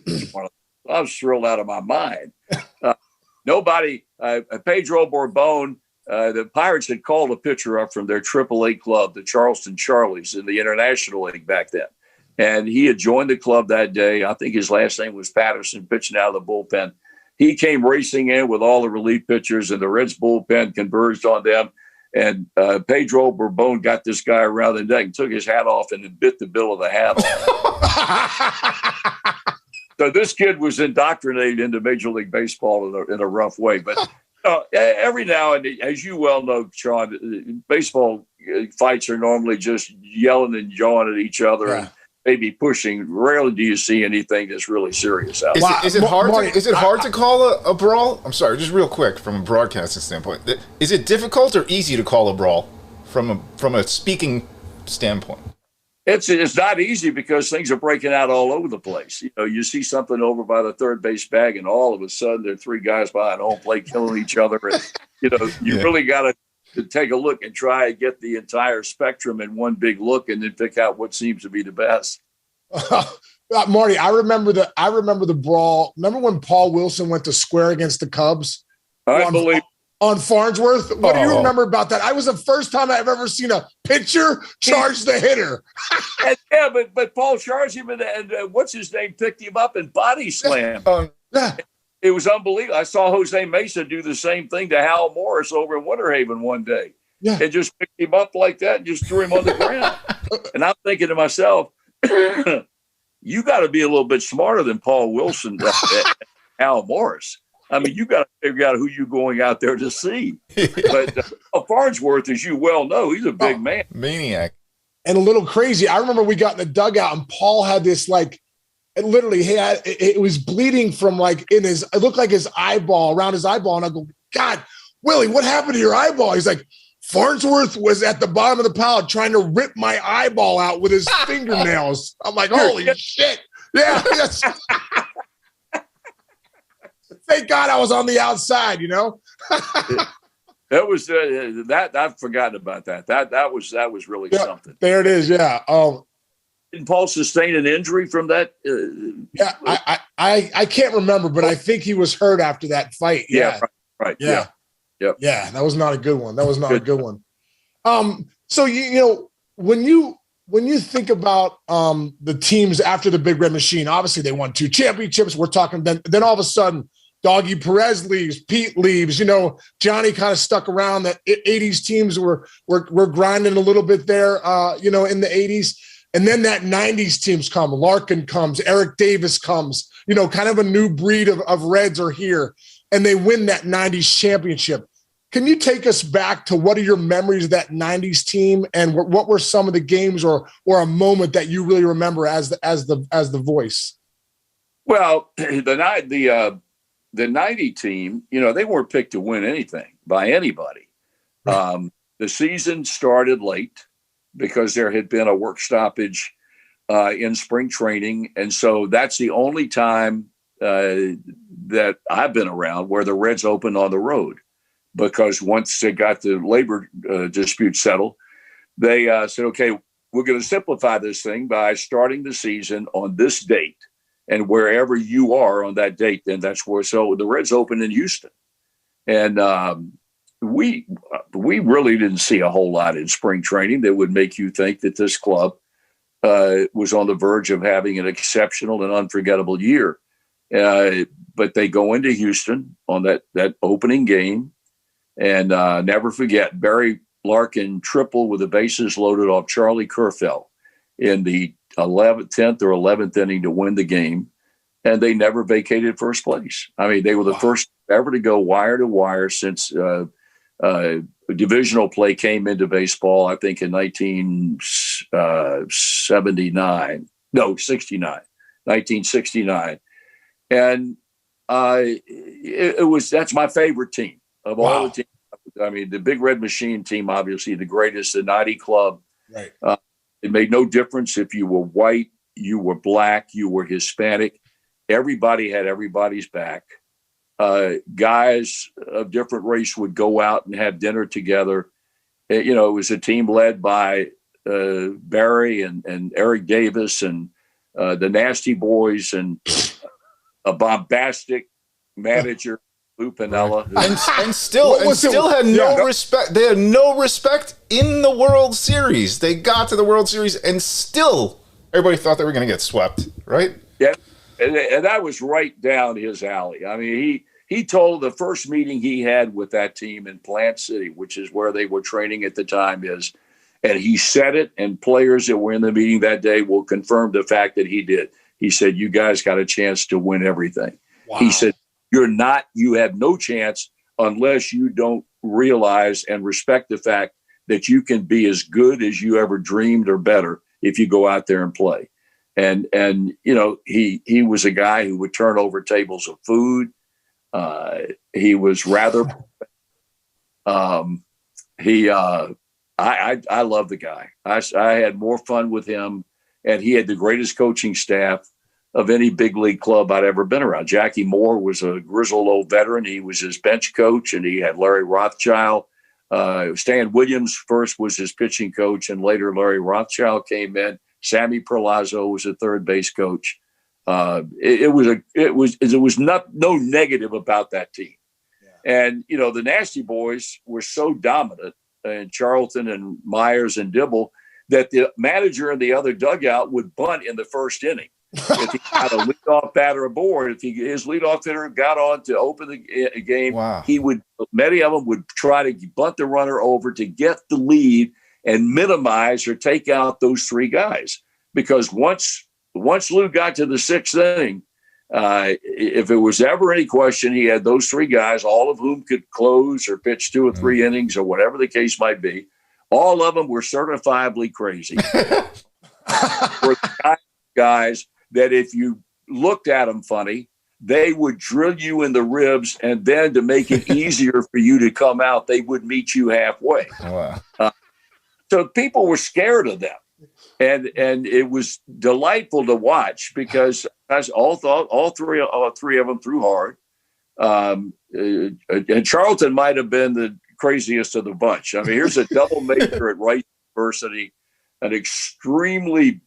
was thrilled out of my mind. Pedro Borbon, the Pirates had called a pitcher up from their AAA club, the Charleston Charlies, in the International League back then. And he had joined the club that day. I think his last name was Patterson, pitching out of the bullpen. He came racing in with all the relief pitchers, and the Reds bullpen converged on them. And Pedro Borbon got this guy around the neck and took his hat off and bit the bill of the hat off. So this kid was indoctrinated into Major League Baseball in a rough way. But every now and then, as you well know, Sean, baseball fights are normally just yelling and jawing at each other. Yeah. And maybe pushing. Rarely do you see anything that's really serious out there. Is it hard to call a brawl? I'm sorry, just real quick from a broadcasting standpoint. Is it difficult or easy to call a brawl from a speaking standpoint? It's not easy because things are breaking out all over the place. You know, you see something over by the third base bag, and all of a sudden there are 3 guys behind home plate killing each other. And you know, you really got to take a look and try and get the entire spectrum in one big look, and then pick out what seems to be the best. Marty, I remember the brawl. Remember when Paul Wilson went to square against the Cubs? On Farnsworth? What do you remember about that? I was the first time I've ever seen a pitcher charge the hitter. but Paul charged him, and what's his name picked him up and body slammed. It was unbelievable. I saw Jose Mesa do the same thing to Hal Morris over in Winter Haven one day. Yeah. And just picked him up like that and just threw him on the ground. And I'm thinking to myself, you got to be a little bit smarter than Paul Wilson and Hal Morris. I mean, you got to figure out who you're going out there to see. But Farnsworth, as you well know, he's a big man. Maniac. And a little crazy. I remember we got in the dugout and Paul had this it was bleeding from it looked like his eyeball, around his eyeball. And I go, God, Willie, what happened to your eyeball? He's like, Farnsworth was at the bottom of the pile trying to rip my eyeball out with his fingernails. I'm like, holy shit. Yeah. Yes. Thank God I was on the outside, That was that I've forgotten about that. That was really something. There it is. Yeah. Didn't Paul sustain an injury from that? Yeah, I can't remember, but I think he was hurt after that fight. Yeah. Right. Yeah. Yep. Yeah, that was not a good one. A good one. So when you think about the teams after the Big Red Machine, obviously they won 2 championships. We're talking then all of a sudden Doggy Perez leaves, Pete leaves. Johnny kind of stuck around. That 80s teams were grinding a little bit there. In the 80s, and then that 90s teams come. Larkin comes, Eric Davis comes. Kind of a new breed of Reds are here. And they win that 90s championship. Can you take us back to what are your memories of that 90s team, and what were some of the games or a moment that you really remember as the voice? Well, the 90 team, they weren't picked to win anything by anybody. Right. The season started late because there had been a work stoppage in spring training, and so that's the only time that I've been around where the Reds opened on the road, because once they got the labor dispute settled, they said, okay, we're going to simplify this thing by starting the season on this date, and wherever you are on that date, then that's where. So the Reds opened in Houston, and we really didn't see a whole lot in spring training that would make you think that this club was on the verge of having an exceptional and unforgettable year. But they go into Houston on that opening game, and never forget, Barry Larkin tripled with the bases loaded off Charlie Kerfell in the 10th or 11th inning to win the game, and they never vacated first place. I mean, they were the first ever to go wire to wire since divisional play came into baseball, I think in 1969. And that's my favorite team of all the teams. I mean, the Big Red Machine team, obviously the greatest, the 90 club. Right. It made no difference if you were white, you were black, you were Hispanic. Everybody had everybody's back. Guys of different race would go out and have dinner together. It was a team led by Barry and Eric Davis and the Nasty Boys and a bombastic manager, Lou Piniella, and still had no respect. They had no respect in the World Series. They got to the World Series, and still everybody thought they were going to get swept, right? Yeah, and that was right down his alley. I mean, he told the first meeting he had with that team in Plant City, which is where they were training at the time, and he said it, and players that were in the meeting that day will confirm the fact that he did. He said, "You guys got a chance to win everything." Wow. He said, you have no chance unless you don't realize and respect the fact that you can be as good as you ever dreamed or better if you go out there and play. And he was a guy who would turn over tables of food. He was rather, I love the guy. I had more fun with him, and he had the greatest coaching staff of any big league club I'd ever been around. Jackie Moore was a grizzled old veteran. He was his bench coach, and he had Larry Rothschild. Stan Williams first was his pitching coach, and later Larry Rothschild came in. Sammy Perlazzo was a third base coach. It was no negative about that team. Yeah. And, the Nasty Boys were so dominant, and Charlton and Myers and Dibble, that the manager in the other dugout would bunt in the first inning. if he got a leadoff batter aboard, if his leadoff hitter got on to open the game, many of them would try to bunt the runner over to get the lead and minimize or take out those three guys. Because once Lou got to the sixth inning, if it was ever any question, he had those three guys, all of whom could close or pitch 2 or 3 innings or whatever the case might be. All of them were certifiably crazy. Were the guys that if you looked at them funny, they would drill you in the ribs, and then to make it easier for you to come out, they would meet you halfway. Wow. So people were scared of them. And it was delightful to watch because all three of them threw hard. And Charlton might have been the craziest of the bunch. I mean, here's a double major at Rice University, an extremely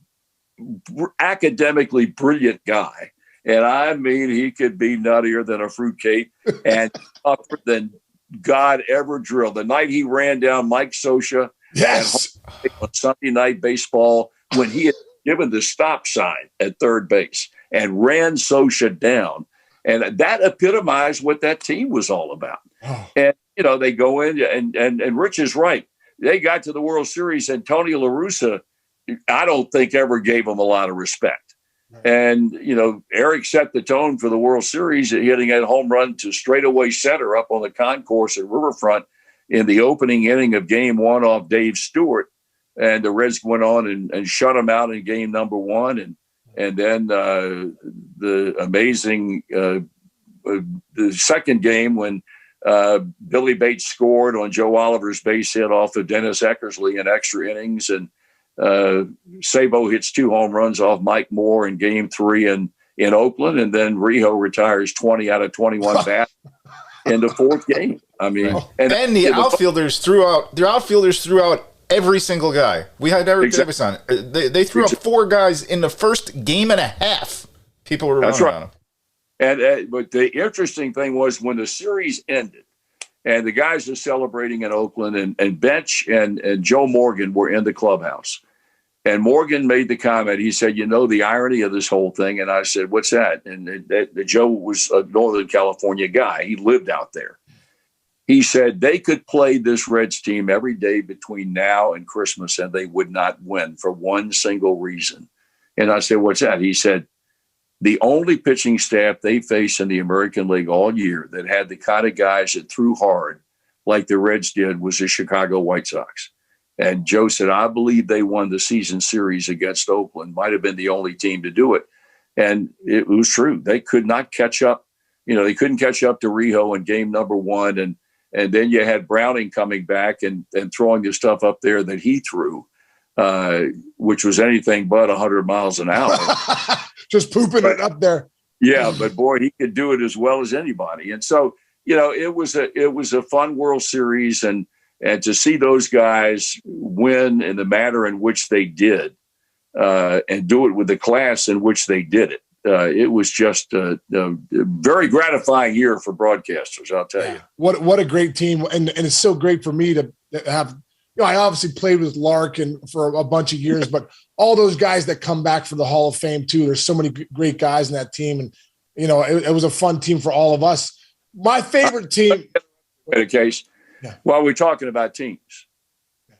academically brilliant guy. And I mean, he could be nuttier than a fruitcake and tougher than God ever drilled. The night he ran down Mike Scioscia, yes, on Sunday Night Baseball, when he had given the stop sign at third base and ran Scioscia down. And that epitomized what that team was all about. Oh. And, they go in and Rich is right. They got to the World Series, and Tony La Russa, I don't think ever gave him a lot of respect. Right. And, Eric set the tone for the World Series, hitting a home run to straightaway center up on the concourse at Riverfront in the opening inning of Game 1 off Dave Stewart. And the Reds went on and shut him out in game number 1. And then the amazing the second game when Billy Bates scored on Joe Oliver's base hit off of Dennis Eckersley in extra innings. And Sabo hits 2 home runs off Mike Moore in game 3 in Oakland. And then Rijo retires 20 out of 21 bats in the 4th game. I mean, and the outfielders threw out every single guy. We had Eric Davis on. They threw up 4 guys in the first game and a half. People were running on them. And but the interesting thing was when the series ended, and the guys are celebrating in Oakland, and Bench and Joe Morgan were in the clubhouse. And Morgan made the comment. He said, the irony of this whole thing. And I said, what's that? And Joe was a Northern California guy. He lived out there. He said they could play this Reds team every day between now and Christmas, and they would not win for one single reason. And I said, what's that? He said, the only pitching staff they faced in the American League all year that had the kind of guys that threw hard like the Reds did was the Chicago White Sox. And Joe said, I believe they won the season series against Oakland, might have been the only team to do it. And it was true. They could not catch up. They couldn't catch up to Rijo in game number 1. And then you had Browning coming back and throwing the stuff up there that he threw, which was anything but 100 miles an hour. Just pooping it up there. Yeah, but boy, he could do it as well as anybody. And so, it was a fun World Series, and to see those guys win in the manner in which they did, and do it with the class in which they did it. It was just a very gratifying year for broadcasters, I'll tell you. What a great team. And it's so great for me to have, I obviously played with Larkin for a bunch of years, but all those guys that come back for the Hall of Fame too, there's so many great guys in that team. And, it was a fun team for all of us. My favorite team. In a case, while we're talking about teams,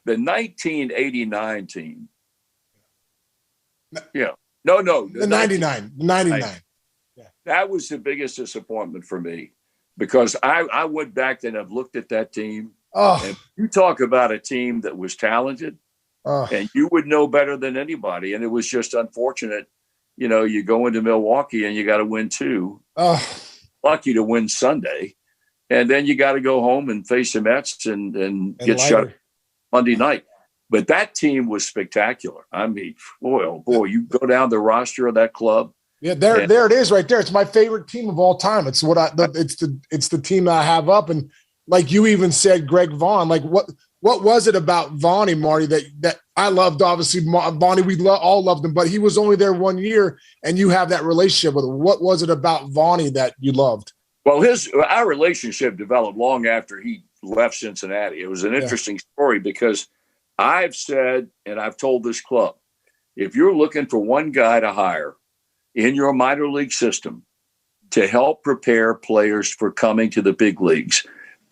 the 1989 team. Yeah. No. The 99. Yeah. That was the biggest disappointment for me because I went back and I've looked at that team. Oh. And you talk about a team that was talented, and you would know better than anybody. And it was just unfortunate. You go into Milwaukee and you got to win 2. Oh. Lucky to win Sunday. And then you got to go home and face the Mets and get shut Monday night. But that team was spectacular. I mean, boy, you go down the roster of that club. Yeah, there it is right there. It's my favorite team of all time. It's it's the team that I have up. And like you even said, Greg Vaughn, like what was it about Vaughny, Marty, that I loved? Obviously, Vaughny, we all loved him, but he was only there 1 year, and you have that relationship with him. What was it about Vaughny that you loved? Well, our relationship developed long after he left Cincinnati. It was an interesting story because I've said, and I've told this club, if you're looking for one guy to hire in your minor league system to help prepare players for coming to the big leagues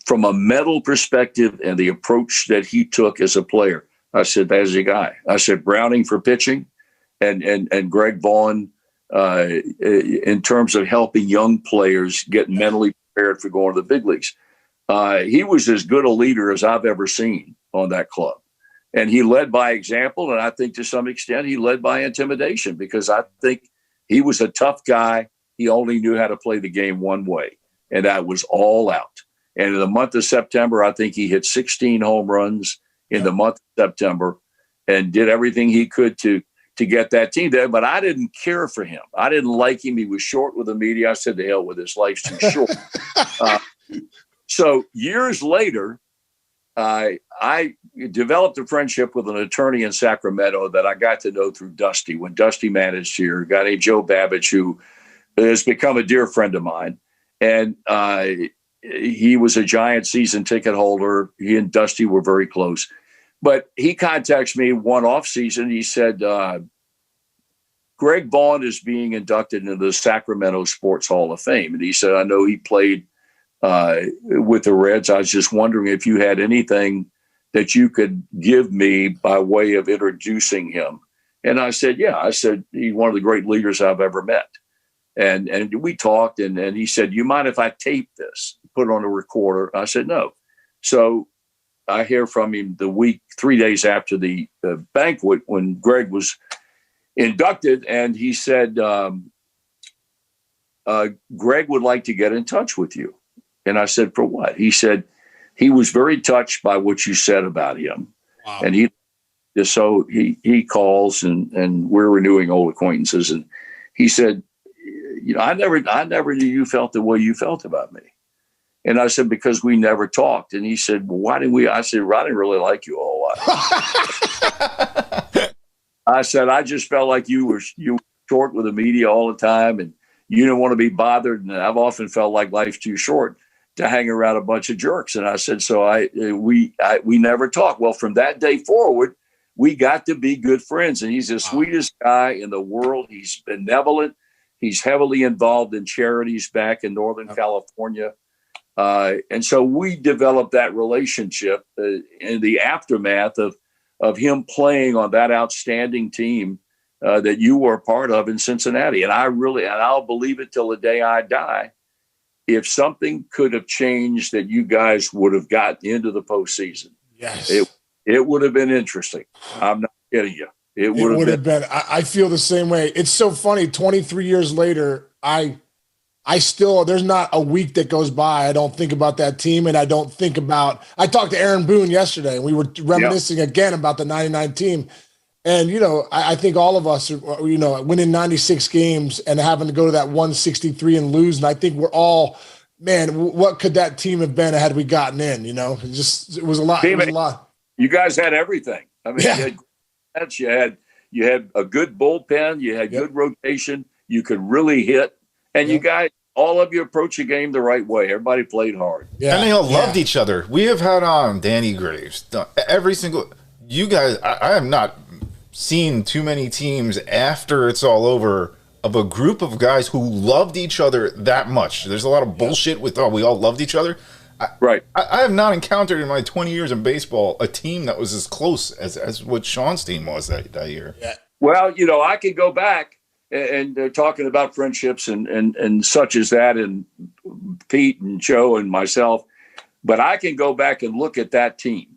from a mental perspective and the approach that he took as a player. I said, that's your guy. I said, Browning for pitching and Greg Vaughn in terms of helping young players get mentally prepared for going to the big leagues. He was as good a leader as I've ever seen on that club. And he led by example. And I think to some extent he led by intimidation, because I think he was a tough guy. He only knew how to play the game one way, and that was all out. And in the month of September, I think he hit 16 home runs in the month of September and did everything he could to get that team there. But I didn't care for him. I didn't like him. He was short with the media. I said, to hell with this, life's too short. So years later, I developed a friendship with an attorney in Sacramento that I got to know through Dusty. When Dusty managed here, a guy named Joe Babbage, who has become a dear friend of mine. And he was a Giant season ticket holder. He and Dusty were very close. But he contacts me one off season. He said, Greg Vaughn is being inducted into the Sacramento Sports Hall of Fame. And he said, I know he played with the Reds. I was just wondering if you had anything that you could give me by way of introducing him. And I said, yeah. I said, he's one of the great leaders I've ever met. And we talked, and he said, you mind if I tape this, put it on a recorder? I said, no. So I hear from him 3 days after the banquet when Greg was inducted, and he said, Greg would like to get in touch with you. And I said, for what? He said, he was very touched by what you said about him. Wow. And he calls, and we're renewing old acquaintances. And he said, I never knew you felt the way you felt about me. And I said, because we never talked. And he said, well, why didn't we? I said, well, I didn't really like you a whole lot. I said, I just felt like you were short with the media all the time, and you didn't want to be bothered. And I've often felt like life's too short to hang around a bunch of jerks. And I said, so we never talked. Well, from that day forward, we got to be good friends. And he's the sweetest guy in the world. He's benevolent. He's heavily involved in charities back in Northern California. And so we developed that relationship in the aftermath of him playing on that outstanding team that you were a part of in Cincinnati. And I'll believe it till the day I die. If something could have changed, that you guys would have gotten into the postseason. Yes. It would have been interesting. I'm not kidding you. It would have been. I feel the same way. It's so funny. 23 years later, I still, there's not a week that goes by I don't think about that team, and I don't think about. I talked to Aaron Boone yesterday, and we were reminiscing again about the '99 team. And I think all of us, winning 96 games and having to go to that 163 and lose. And I think we're all, man, what could that team have been had we gotten in? It was a lot. It was a lot. You guys had everything. I mean, you had a good bullpen, you had good rotation, you could really hit, and you guys, all of you approached the game the right way. Everybody played hard. Yeah. And they all loved each other. We have had on Danny Graves, every single. You guys, I have not seen too many teams after it's all over of a group of guys who loved each other that much. There's a lot of bullshit with, we all loved each other. I have not encountered in my 20 years in baseball a team that was as close as what Sean's team was that year. Yeah. Well, I could go back and talking about friendships and such as that, and Pete and Joe and myself, but I can go back and look at that team.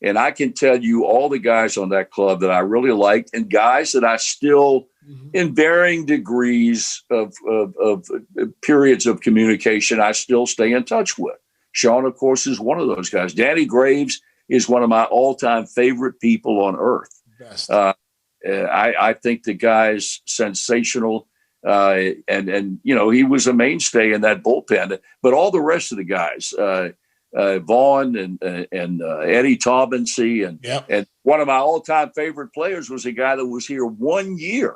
And I can tell you all the guys on that club that I really liked, and guys that I still, in varying degrees of periods of communication, I still stay in touch with. Sean, of course, is one of those guys. Danny Graves is one of my all-time favorite people on earth. Best. I think the guy's sensational, and he was a mainstay in that bullpen. But all the rest of the guys. Vaughn and Eddie Taubensee and one of my all-time favorite players was a guy that was here 1 year,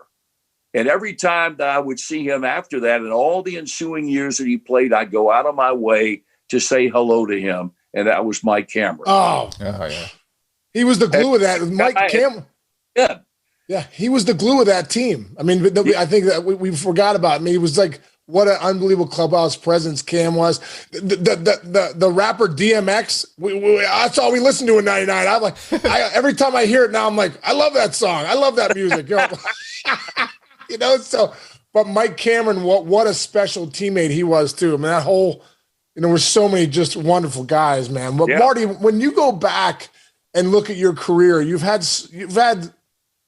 and every time that I would see him after that, and all the ensuing years that he played, I'd go out of my way to say hello to him, and that was Mike Cameron. Oh yeah, he was the glue of that. Mike Cameron. Yeah, Yeah, he was the glue of that team. I mean, I think that we forgot about him. He was like, what an unbelievable clubhouse presence Cam was. The rapper DMX, that's all we listened to in '99. I'm like, every time I hear it now, I'm like, I love that song. I love that music. So, but Mike Cameron, what a special teammate he was too. I mean, that whole, there were so many just wonderful guys, man. But Marty, when you go back and look at your career, you've had,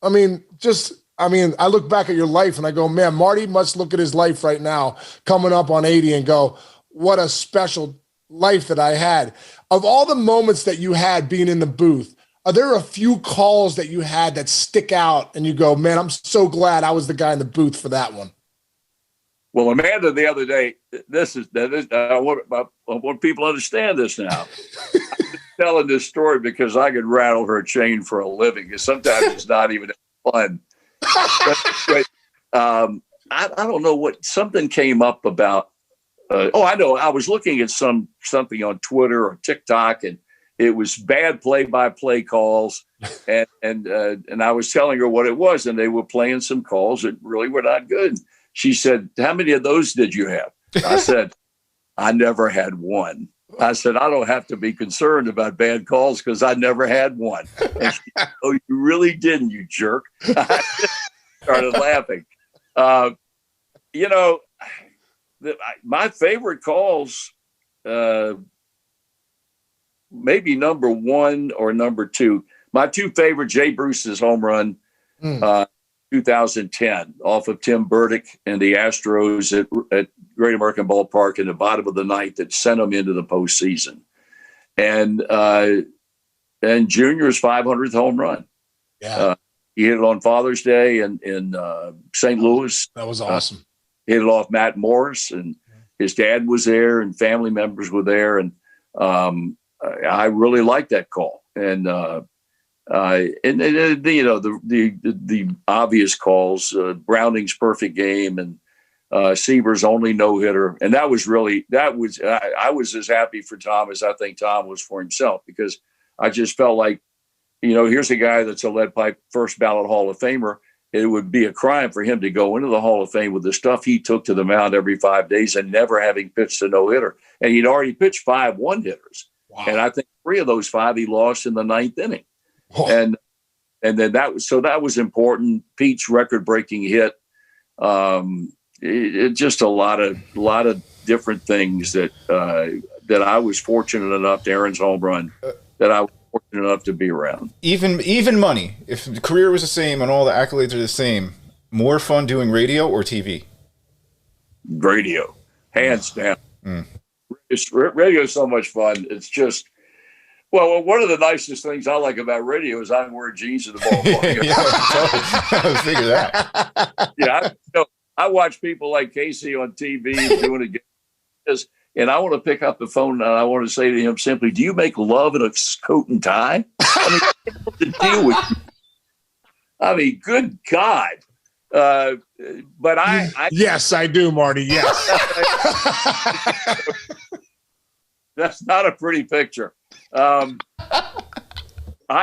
I look back at your life and I go, man, Marty must look at his life right now coming up on 80 and go, what a special life that I had. Of all the moments that you had being in the booth, are there a few calls that you had that stick out and you go, man, I'm so glad I was the guy in the booth for that one? Well, Amanda, the other day, I want people to understand this now. I'm telling this story because I could rattle her chain for a living, because sometimes it's not even fun. but I don't know what something came up about. I know. I was looking at something on Twitter or TikTok, and it was bad play-by-play calls, and I was telling her what it was, and they were playing some calls that really were not good. She said, "How many of those did you have?" I said, "I never had one." I said, "I don't have to be concerned about bad calls because I never had one." And she said, "Oh, you really didn't, you jerk." I started laughing. My favorite calls, maybe number one or number two. My two favorite, Jay Bruce's home run, 2010, off of Tim Burdick and the Astros at Great American Ballpark in the bottom of the ninth, that sent them into the postseason. And Junior's 500th home run. Yeah. He hit it on Father's Day in St. Louis. That was awesome. Hit it off Matt Morris, and his dad was there and family members were there. And I really liked that call. And the obvious calls, Browning's perfect game and Seaver's only no-hitter. And I was as happy for Tom as I think Tom was for himself, because I just felt like, here's a guy that's a lead pipe first ballot Hall of Famer. It would be a crime for him to go into the Hall of Fame with the stuff he took to the mound every 5 days and never having pitched a no-hitter. And he'd already pitched 5 one-hitters. Wow. And I think 3 of those 5 he lost in the 9th inning. Oh. And then that was important. Pete's record-breaking hit. Just a lot of different things that I was fortunate enough to Aaron's home run that I was fortunate enough to be around. Even money. If the career was the same and all the accolades are the same, more fun doing radio or TV? Radio, hands down. Radio is so much fun. It's just. Well, one of the nicest things I like about radio is I can wear jeans to the ballpark. I figure that. Yeah, I watch people like Casey on TV doing it, and I want to pick up the phone and I want to say to him simply, "Do you make love in a coat and tie?" I mean, what's the deal with you? I mean, good God. But I yes, I do, Marty. Yes. That's not a pretty picture. I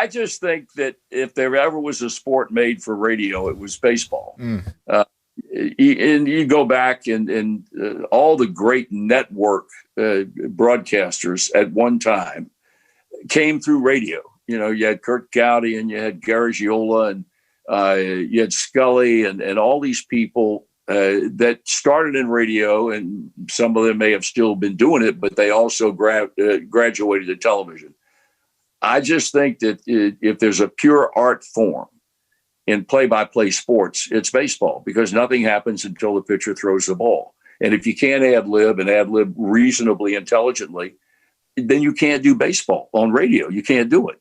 just think that if there ever was a sport made for radio, it was baseball. And you go back and all the great network broadcasters at one time came through radio. You had Kurt Gowdy and you had Garagiola and you had Scully and all these people that started in radio, and some of them may have still been doing it, but they also graduated to television. I just think that if there's a pure art form in play-by-play sports, it's baseball, because nothing happens until the pitcher throws the ball. And if you can't ad-lib reasonably intelligently, then you can't do baseball on radio. You can't do it.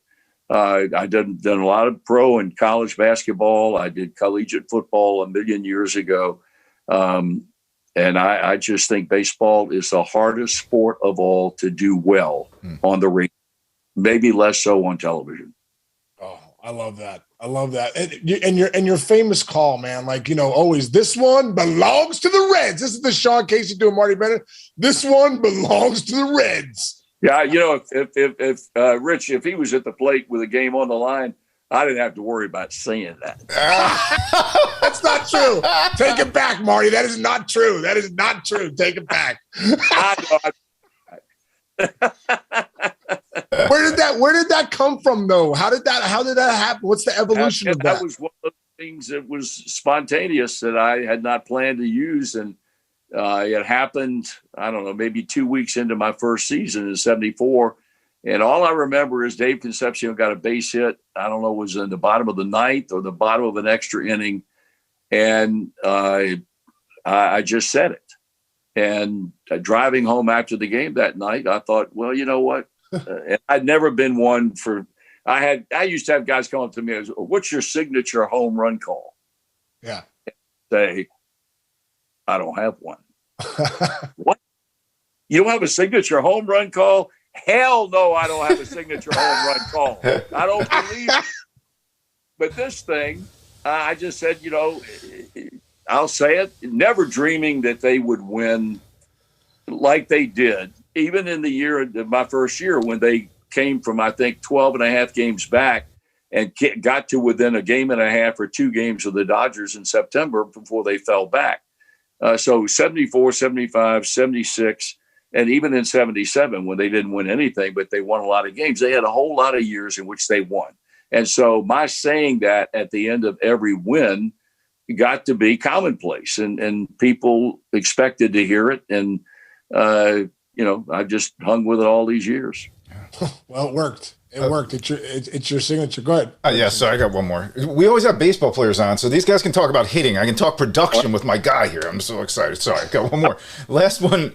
I done a lot of pro and college basketball. I did collegiate football a million years ago. And I just think baseball is the hardest sport of all to do well on the radio, maybe less so on television. Oh, I love that. And your famous call, man, always, this one belongs to the Reds. This is the Sean Casey doing Marty Brennaman. This one belongs to the Reds. Yeah. If Rich, if he was at the plate with a game on the line, I didn't have to worry about saying that. That's not true. Take it back, Marty. That is not true. That is not true. Take it back. Where did that come from, though? How did that happen? What's the evolution of that? That was one of the things that was spontaneous that I had not planned to use, and it happened, I don't know, maybe 2 weeks into my first season in '74. And all I remember is Dave Concepcion got a base hit. I don't know, it was in the bottom of the ninth or the bottom of an extra inning. And I just said it. And driving home after the game that night, I thought, well, you know what? And I'd never been one for – I used to have guys come up to me and say, what's your signature home run call? Yeah. And say, I don't have one. What? You don't have a signature home run call? Hell no, I don't have a signature home run call. I don't believe it. But this thing, I just said, I'll say it, never dreaming that they would win like they did, even in the year, my first year, when they came from, I think, 12 and a half games back and got to within a game and a half or 2 games of the Dodgers in September before they fell back. So 74, 75, 76, and even in 77, when they didn't win anything, but they won a lot of games, they had a whole lot of years in which they won. And so my saying that at the end of every win got to be commonplace, and people expected to hear it. And, I've just hung with it all these years. Well, it worked. It worked. It's your signature. Go ahead. Yeah, so I got one more. We always have baseball players on, so these guys can talk about hitting. I can talk production with my guy here. I'm so excited. Sorry, I got one more. Last one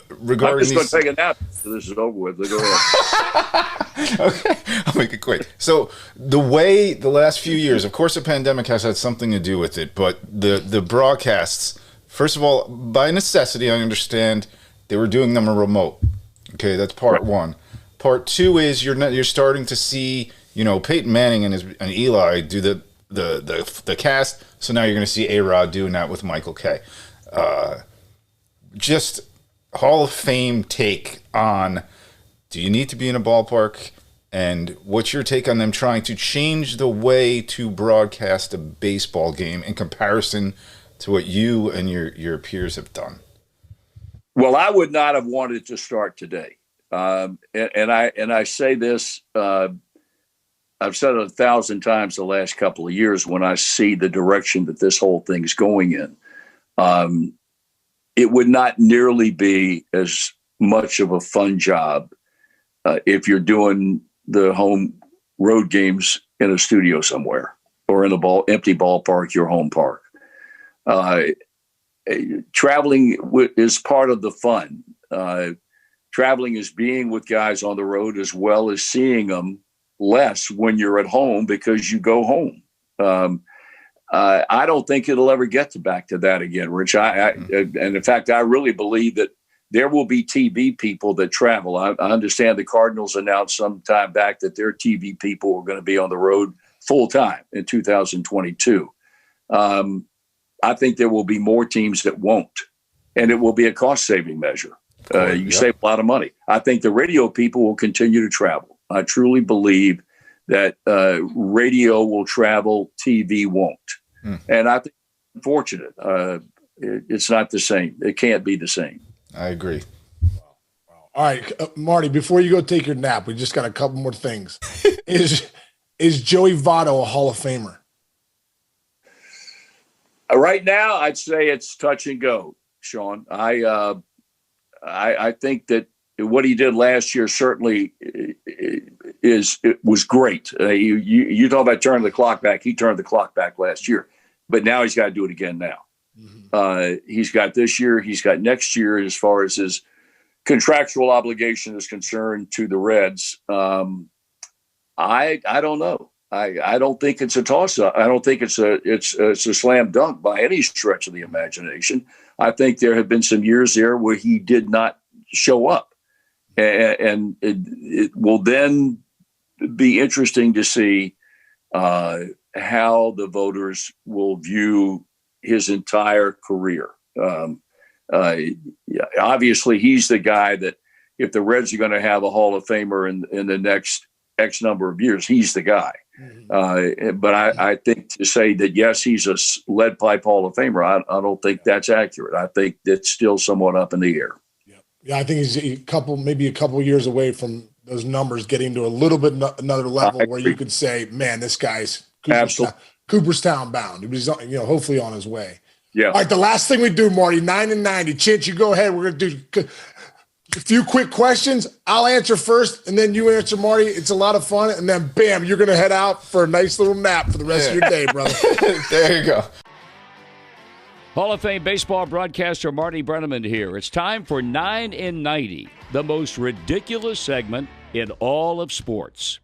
regarding I'm just going to take a nap so this is over with. Go ahead. Okay, I'll make it quick. So the way the last few years, of course the pandemic has had something to do with it, but the broadcasts, first of all, by necessity, I understand they were doing them remote. Okay, that's part one. Part two is you're starting to see, Peyton Manning and Eli do the cast. So now you're going to see A-Rod doing that with Michael Kay. Just Hall of Fame take on, do you need to be in a ballpark? And what's your take on them trying to change the way to broadcast a baseball game in comparison to what you and your peers have done? Well, I would not have wanted to start today. And I say this, I've said it 1,000 times the last couple of years when I see the direction that this whole thing's going in. It would not nearly be as much of a fun job if you're doing the home road games in a studio somewhere or in a empty ballpark, your home park. Traveling is part of the fun. Traveling is being with guys on the road as well as seeing them less when you're at home because you go home. I don't think it'll ever get back to that again, Rich. And in fact, I really believe that there will be TV people that travel. I understand the Cardinals announced some time back that their TV people were going to be on the road full time in 2022. I think there will be more teams that won't, and it will be a cost saving measure. You save a lot of money. I think the radio people will continue to travel. I truly believe that radio will travel, TV won't. And I think it's unfortunate. It's not the same. It can't be the same. I agree. All right, Marty, before you go take your nap, we just got a couple more things. Is Joey Votto a Hall of Famer? Right now, I'd say it's touch and go, Sean. I think that what he did last year certainly was great. You talk about turning the clock back. He turned the clock back last year, but now he's got to do it again now. He's got this year. He's got next year as far as his contractual obligation is concerned to the Reds. I don't know. I don't think it's a toss-up. I don't think it's a slam dunk by any stretch of the imagination. I think there have been some years there where he did not show up. And it will then be interesting to see how the voters will view his entire career. Obviously, he's the guy that if the Reds are going to have a Hall of Famer in the next X number of years, he's the guy. But I think to say that, yes, he's a lead pipe Hall of Famer, I don't think that's accurate. I think that's still somewhat up in the air. Yeah, I think he's maybe a couple years away from those numbers getting to a little bit another level where you could say, man, this guy's Cooperstown bound. He was, hopefully on his way. Yeah. All right, the last thing we do, Marty, 9 and 90. Chint, you go ahead. We're going to do a few quick questions. I'll answer first, and then you answer, Marty. It's a lot of fun. And then, bam, you're going to head out for a nice little nap for the rest of your day, brother. There you go. Hall of Fame baseball broadcaster Marty Brennaman here. It's time for 9 in 90, the most ridiculous segment in all of sports.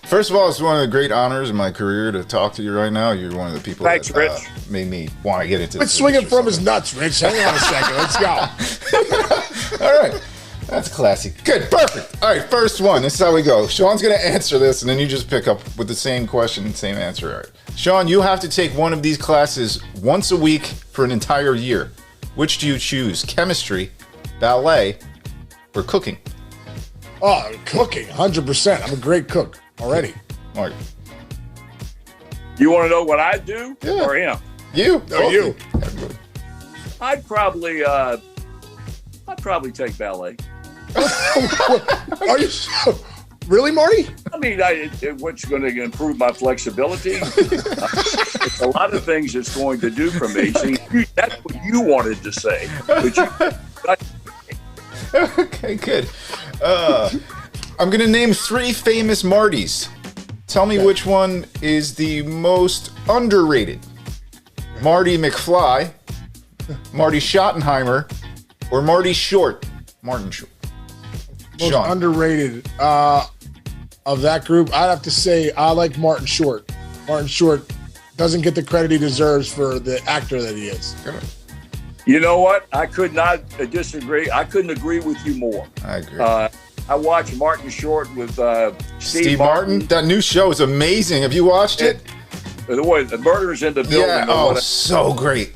First of all, it's one of the great honors in my career to talk to you right now. You're one of the people Thanks, that Rich. Made me want to get into Quit swinging from his nuts, Rich. Hang on a second. Let's go. All right. That's classy. Good. Perfect. All right. First one. This is how we go. Sean's going to answer this, and then you just pick up with the same question, same answer. All right. Sean, you have to take one of these classes once a week for an entire year. Which do you choose? Chemistry, ballet, or cooking? Oh, cooking, 100%. I'm a great cook already. All right. You want to know what I do or him? You. No, you. Everybody. I'd probably take ballet. Are you really, Marty? I mean, what's going to improve my flexibility? It's a lot of things it's going to do for me. See, that's what you wanted to say. But Okay, good. I'm going to name 3 famous Martys. Tell me which one is the most underrated. Marty McFly, Marty Schottenheimer, or Marty Short? Martin Short. Most Sean. underrated of that group, I'd have to say I like Martin Short. Martin Short doesn't get the credit he deserves for the actor that he is. you know what? I could not disagree. I couldn't agree with you more. I agree. I watched Martin Short with Steve Martin. That new show is amazing. Have you watched it? The Murders in the Building. Yeah. Oh, so great.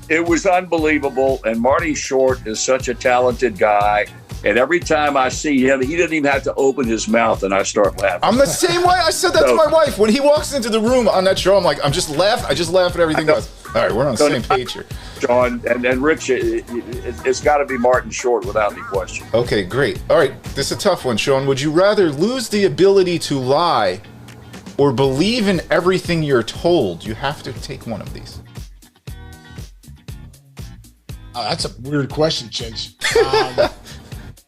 It was unbelievable. And Marty Short is such a talented guy. And every time I see him, he didn't even have to open his mouth, and I start laughing. I'm the same way. I said that to my wife. When he walks into the room on that show, I'm like, I just laugh at everything else. All right, we're on the same page here. John, and Rich, it's got to be Martin Short without any question. Okay, great. All right, this is a tough one, Sean. Would you rather lose the ability to lie or believe in everything you're told? You have to take one of these. Oh, that's a weird question, Chinch.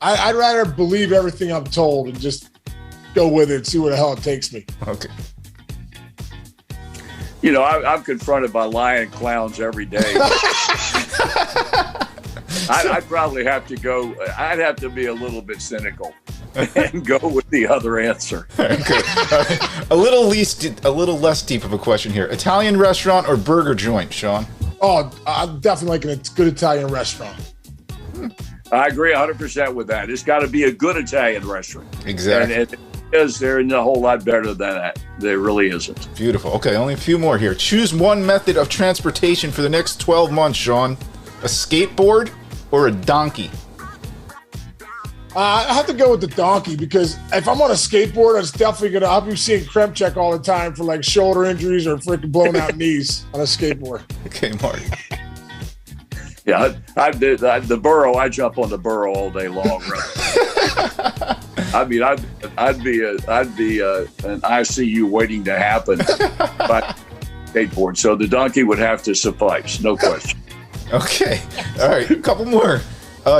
I'd rather believe everything I'm told and just go with it and see where the hell it takes me. Okay. You know, I'm confronted by lying clowns every day. I'd probably have to go. I'd have to be a little bit cynical and go with the other answer. Okay. A little less deep of a question here. Italian restaurant or burger joint, Sean? Oh, I'm definitely like a good Italian restaurant. I agree 100% with that. It's got to be a good Italian restaurant. Exactly. And it is. They're a whole lot better than that. There really isn't. Beautiful. Okay, only a few more here. Choose one method of transportation for the next 12 months, Sean. A skateboard or a donkey? I have to go with the donkey because if I'm on a skateboard, it's definitely I'll be seeing Kremchek all the time for like shoulder injuries or freaking blown out knees on a skateboard. Okay, Marty. Yeah, the burro. I jump on the burro all day long. Right? I mean, I'd be an ICU waiting to happen by skateboard. So the donkey would have to suffice, no question. Okay, all right, a couple more.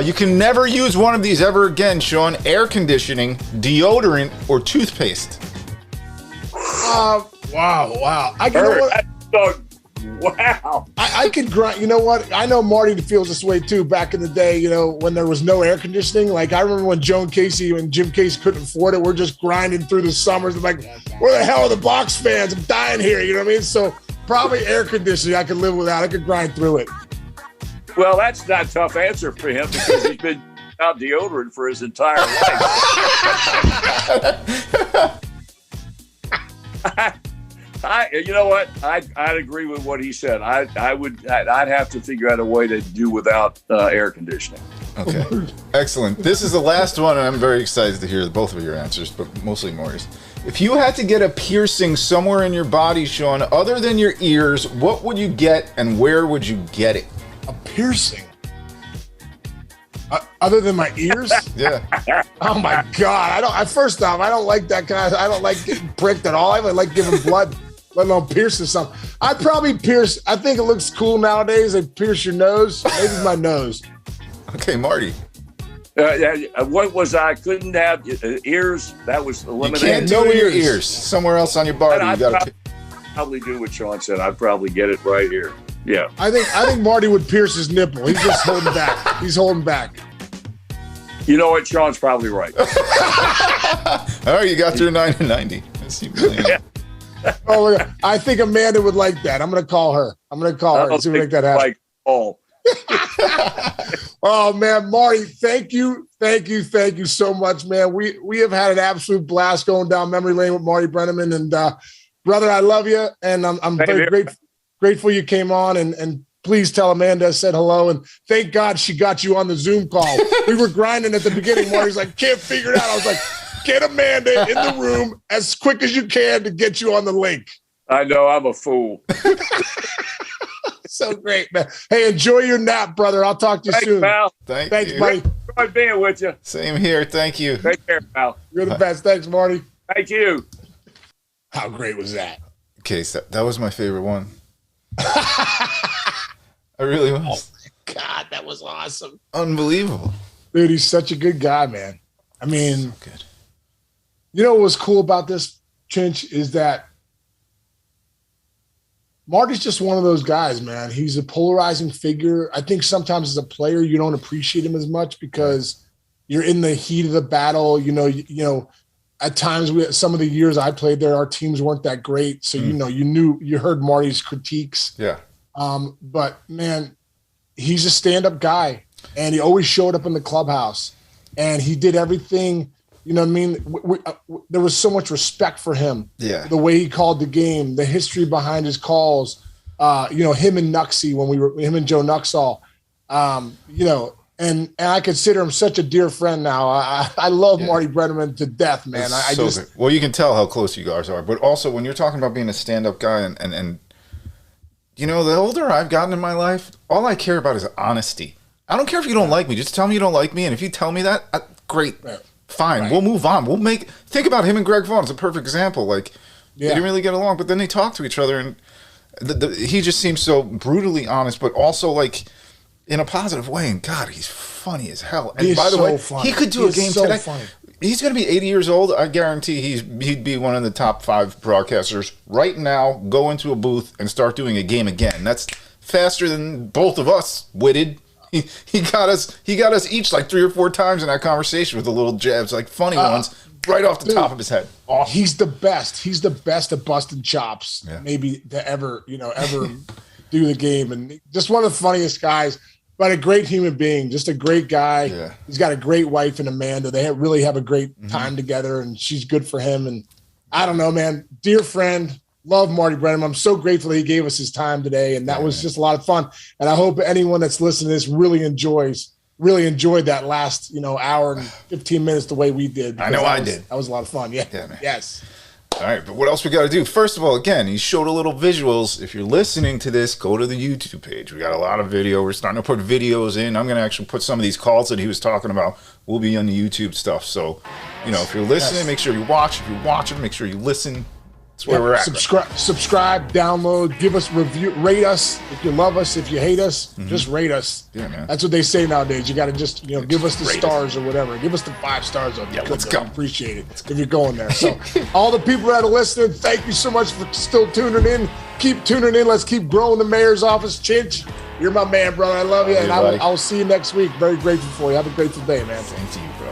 You can never use one of these ever again, Sean. Air conditioning, deodorant, or toothpaste. Wow. Wow. I could grind. You know what? I know Marty feels this way too. Back in the day, you know, when there was no air conditioning. Like I remember when Joan Casey and Jim Casey couldn't afford it. We're just grinding through the summers. I'm like, where the hell are the box fans? I'm dying here. You know what I mean? So probably air conditioning. I could live without. I could grind through it. Well, that's not a tough answer for him because he's been without deodorant for his entire life. You know what? I'd agree with what he said. I'd have to figure out a way to do without air conditioning. Okay. Excellent. This is the last one, and I'm very excited to hear both of your answers, but mostly Maury's. If you had to get a piercing somewhere in your body, Sean, other than your ears, what would you get and where would you get it? A piercing? Other than my ears? Yeah. Oh my God! First off, I don't like that kind. I don't like getting pricked at all. I don't like giving blood, let alone piercing something. I'd probably pierce. I think it looks cool nowadays. They pierce your nose. Maybe my nose. Okay, Marty. What was I couldn't have ears? That was You eliminated. can't do it in your ears. Somewhere else on your body. You got to. Probably do what Sean said. I'd probably get it right here. Yeah. I think Marty would pierce his nipple. He's just holding back. He's holding back. You know what? Sean's probably right. All right, you got through 9 and 90. Oh, I think Amanda would like that. I'm going to call her. And see if we make that happen. Like, oh. Oh man, Marty, thank you so much, man. We have had an absolute blast going down memory lane with Marty Brennaman, and brother, I love you, and I'm very grateful you came on, and please tell Amanda I said hello, and thank God she got you on the Zoom call. We were grinding at the beginning. Marty's like, can't figure it out. I was like, get Amanda in the room as quick as you can to get you on the link. I know I'm a fool. So great, man. Hey, enjoy your nap, brother. I'll talk to you soon. Pal. Thanks, you. Buddy. Enjoyed being with you. Same here. Thank you. Take care, pal. You're the best. Thanks, Marty. Thank you. How great was that? Okay, so that was my favorite one. I really was. Oh, my God, that was awesome. Unbelievable. Dude, he's such a good guy, man. I mean, So good. You know what was cool about this, Chinch, is that Marty's just one of those guys, man. He's a polarizing figure. I think sometimes as a player, you don't appreciate him as much because you're in the heat of the battle. You know, at times some of the years I played there, our teams weren't that great. So, you heard Marty's critiques. Yeah. But man, he's a stand-up guy, and he always showed up in the clubhouse, and he did everything. You know what I mean? There was so much respect for him. Yeah. The way he called the game, the history behind his calls, him and Nuxie him and Joe Nuxall, and I consider him such a dear friend now. I love Marty Brennaman to death, man. Well, you can tell how close you guys are, but also when you're talking about being a stand-up guy and the older I've gotten in my life, all I care about is honesty. I don't care if you don't like me. Just tell me you don't like me, and if you tell me that, great. Right. Fine, right. We'll move on. Think about him and Greg Vaughn. It's a perfect example. They didn't really get along, but then they talked to each other, and he just seems so brutally honest, but also in a positive way. And God, he's funny as hell. And by the way, funny. He could do a game today. Funny. He's going to be 80 years old. I guarantee he'd be one of the top 5 broadcasters right now. Go into a booth and start doing a game again. That's faster than both of us witted. He got us each 3 or 4 times in that conversation with the little jabs, funny ones, right off the top of his head. Awesome. He's the best. He's the best at busting chops, maybe to ever do the game. And just one of the funniest guys, but a great human being, just a great guy. Yeah. He's got a great wife in Amanda. They really have a great time together, and she's good for him. And I don't know, man, dear friend. Love Marty Brennaman. I'm so grateful that he gave us his time today, and that was just a lot of fun. And I hope anyone that's listening to this really enjoyed that last hour and 15 minutes the way we did. I know I did. That was a lot of fun. Yeah. Man. Yes. All right, but what else we got to do? First of all, again, he showed a little visuals. If you're listening to this, go to the YouTube page. We got a lot of video. We're starting to put videos in. I'm going to actually put some of these calls that he was talking about. We'll be on the YouTube stuff. So, if you're listening, make sure you watch. If you're watching, make sure you listen. That's where we're at. Subscribe, download, give us review, rate us if you love us, if you hate us, just rate us. Yeah, man. That's what they say nowadays. You got to just give us the stars or whatever. Give us the 5 stars. Let's go. Appreciate it if you're going there. So all the people that are listening, thank you so much for still tuning in. Keep tuning in. Let's keep growing the mayor's office. Chinch, you're my man, brother. I love you, and I will see you next week. Very grateful for you. Have a grateful day, man. Same to you, bro.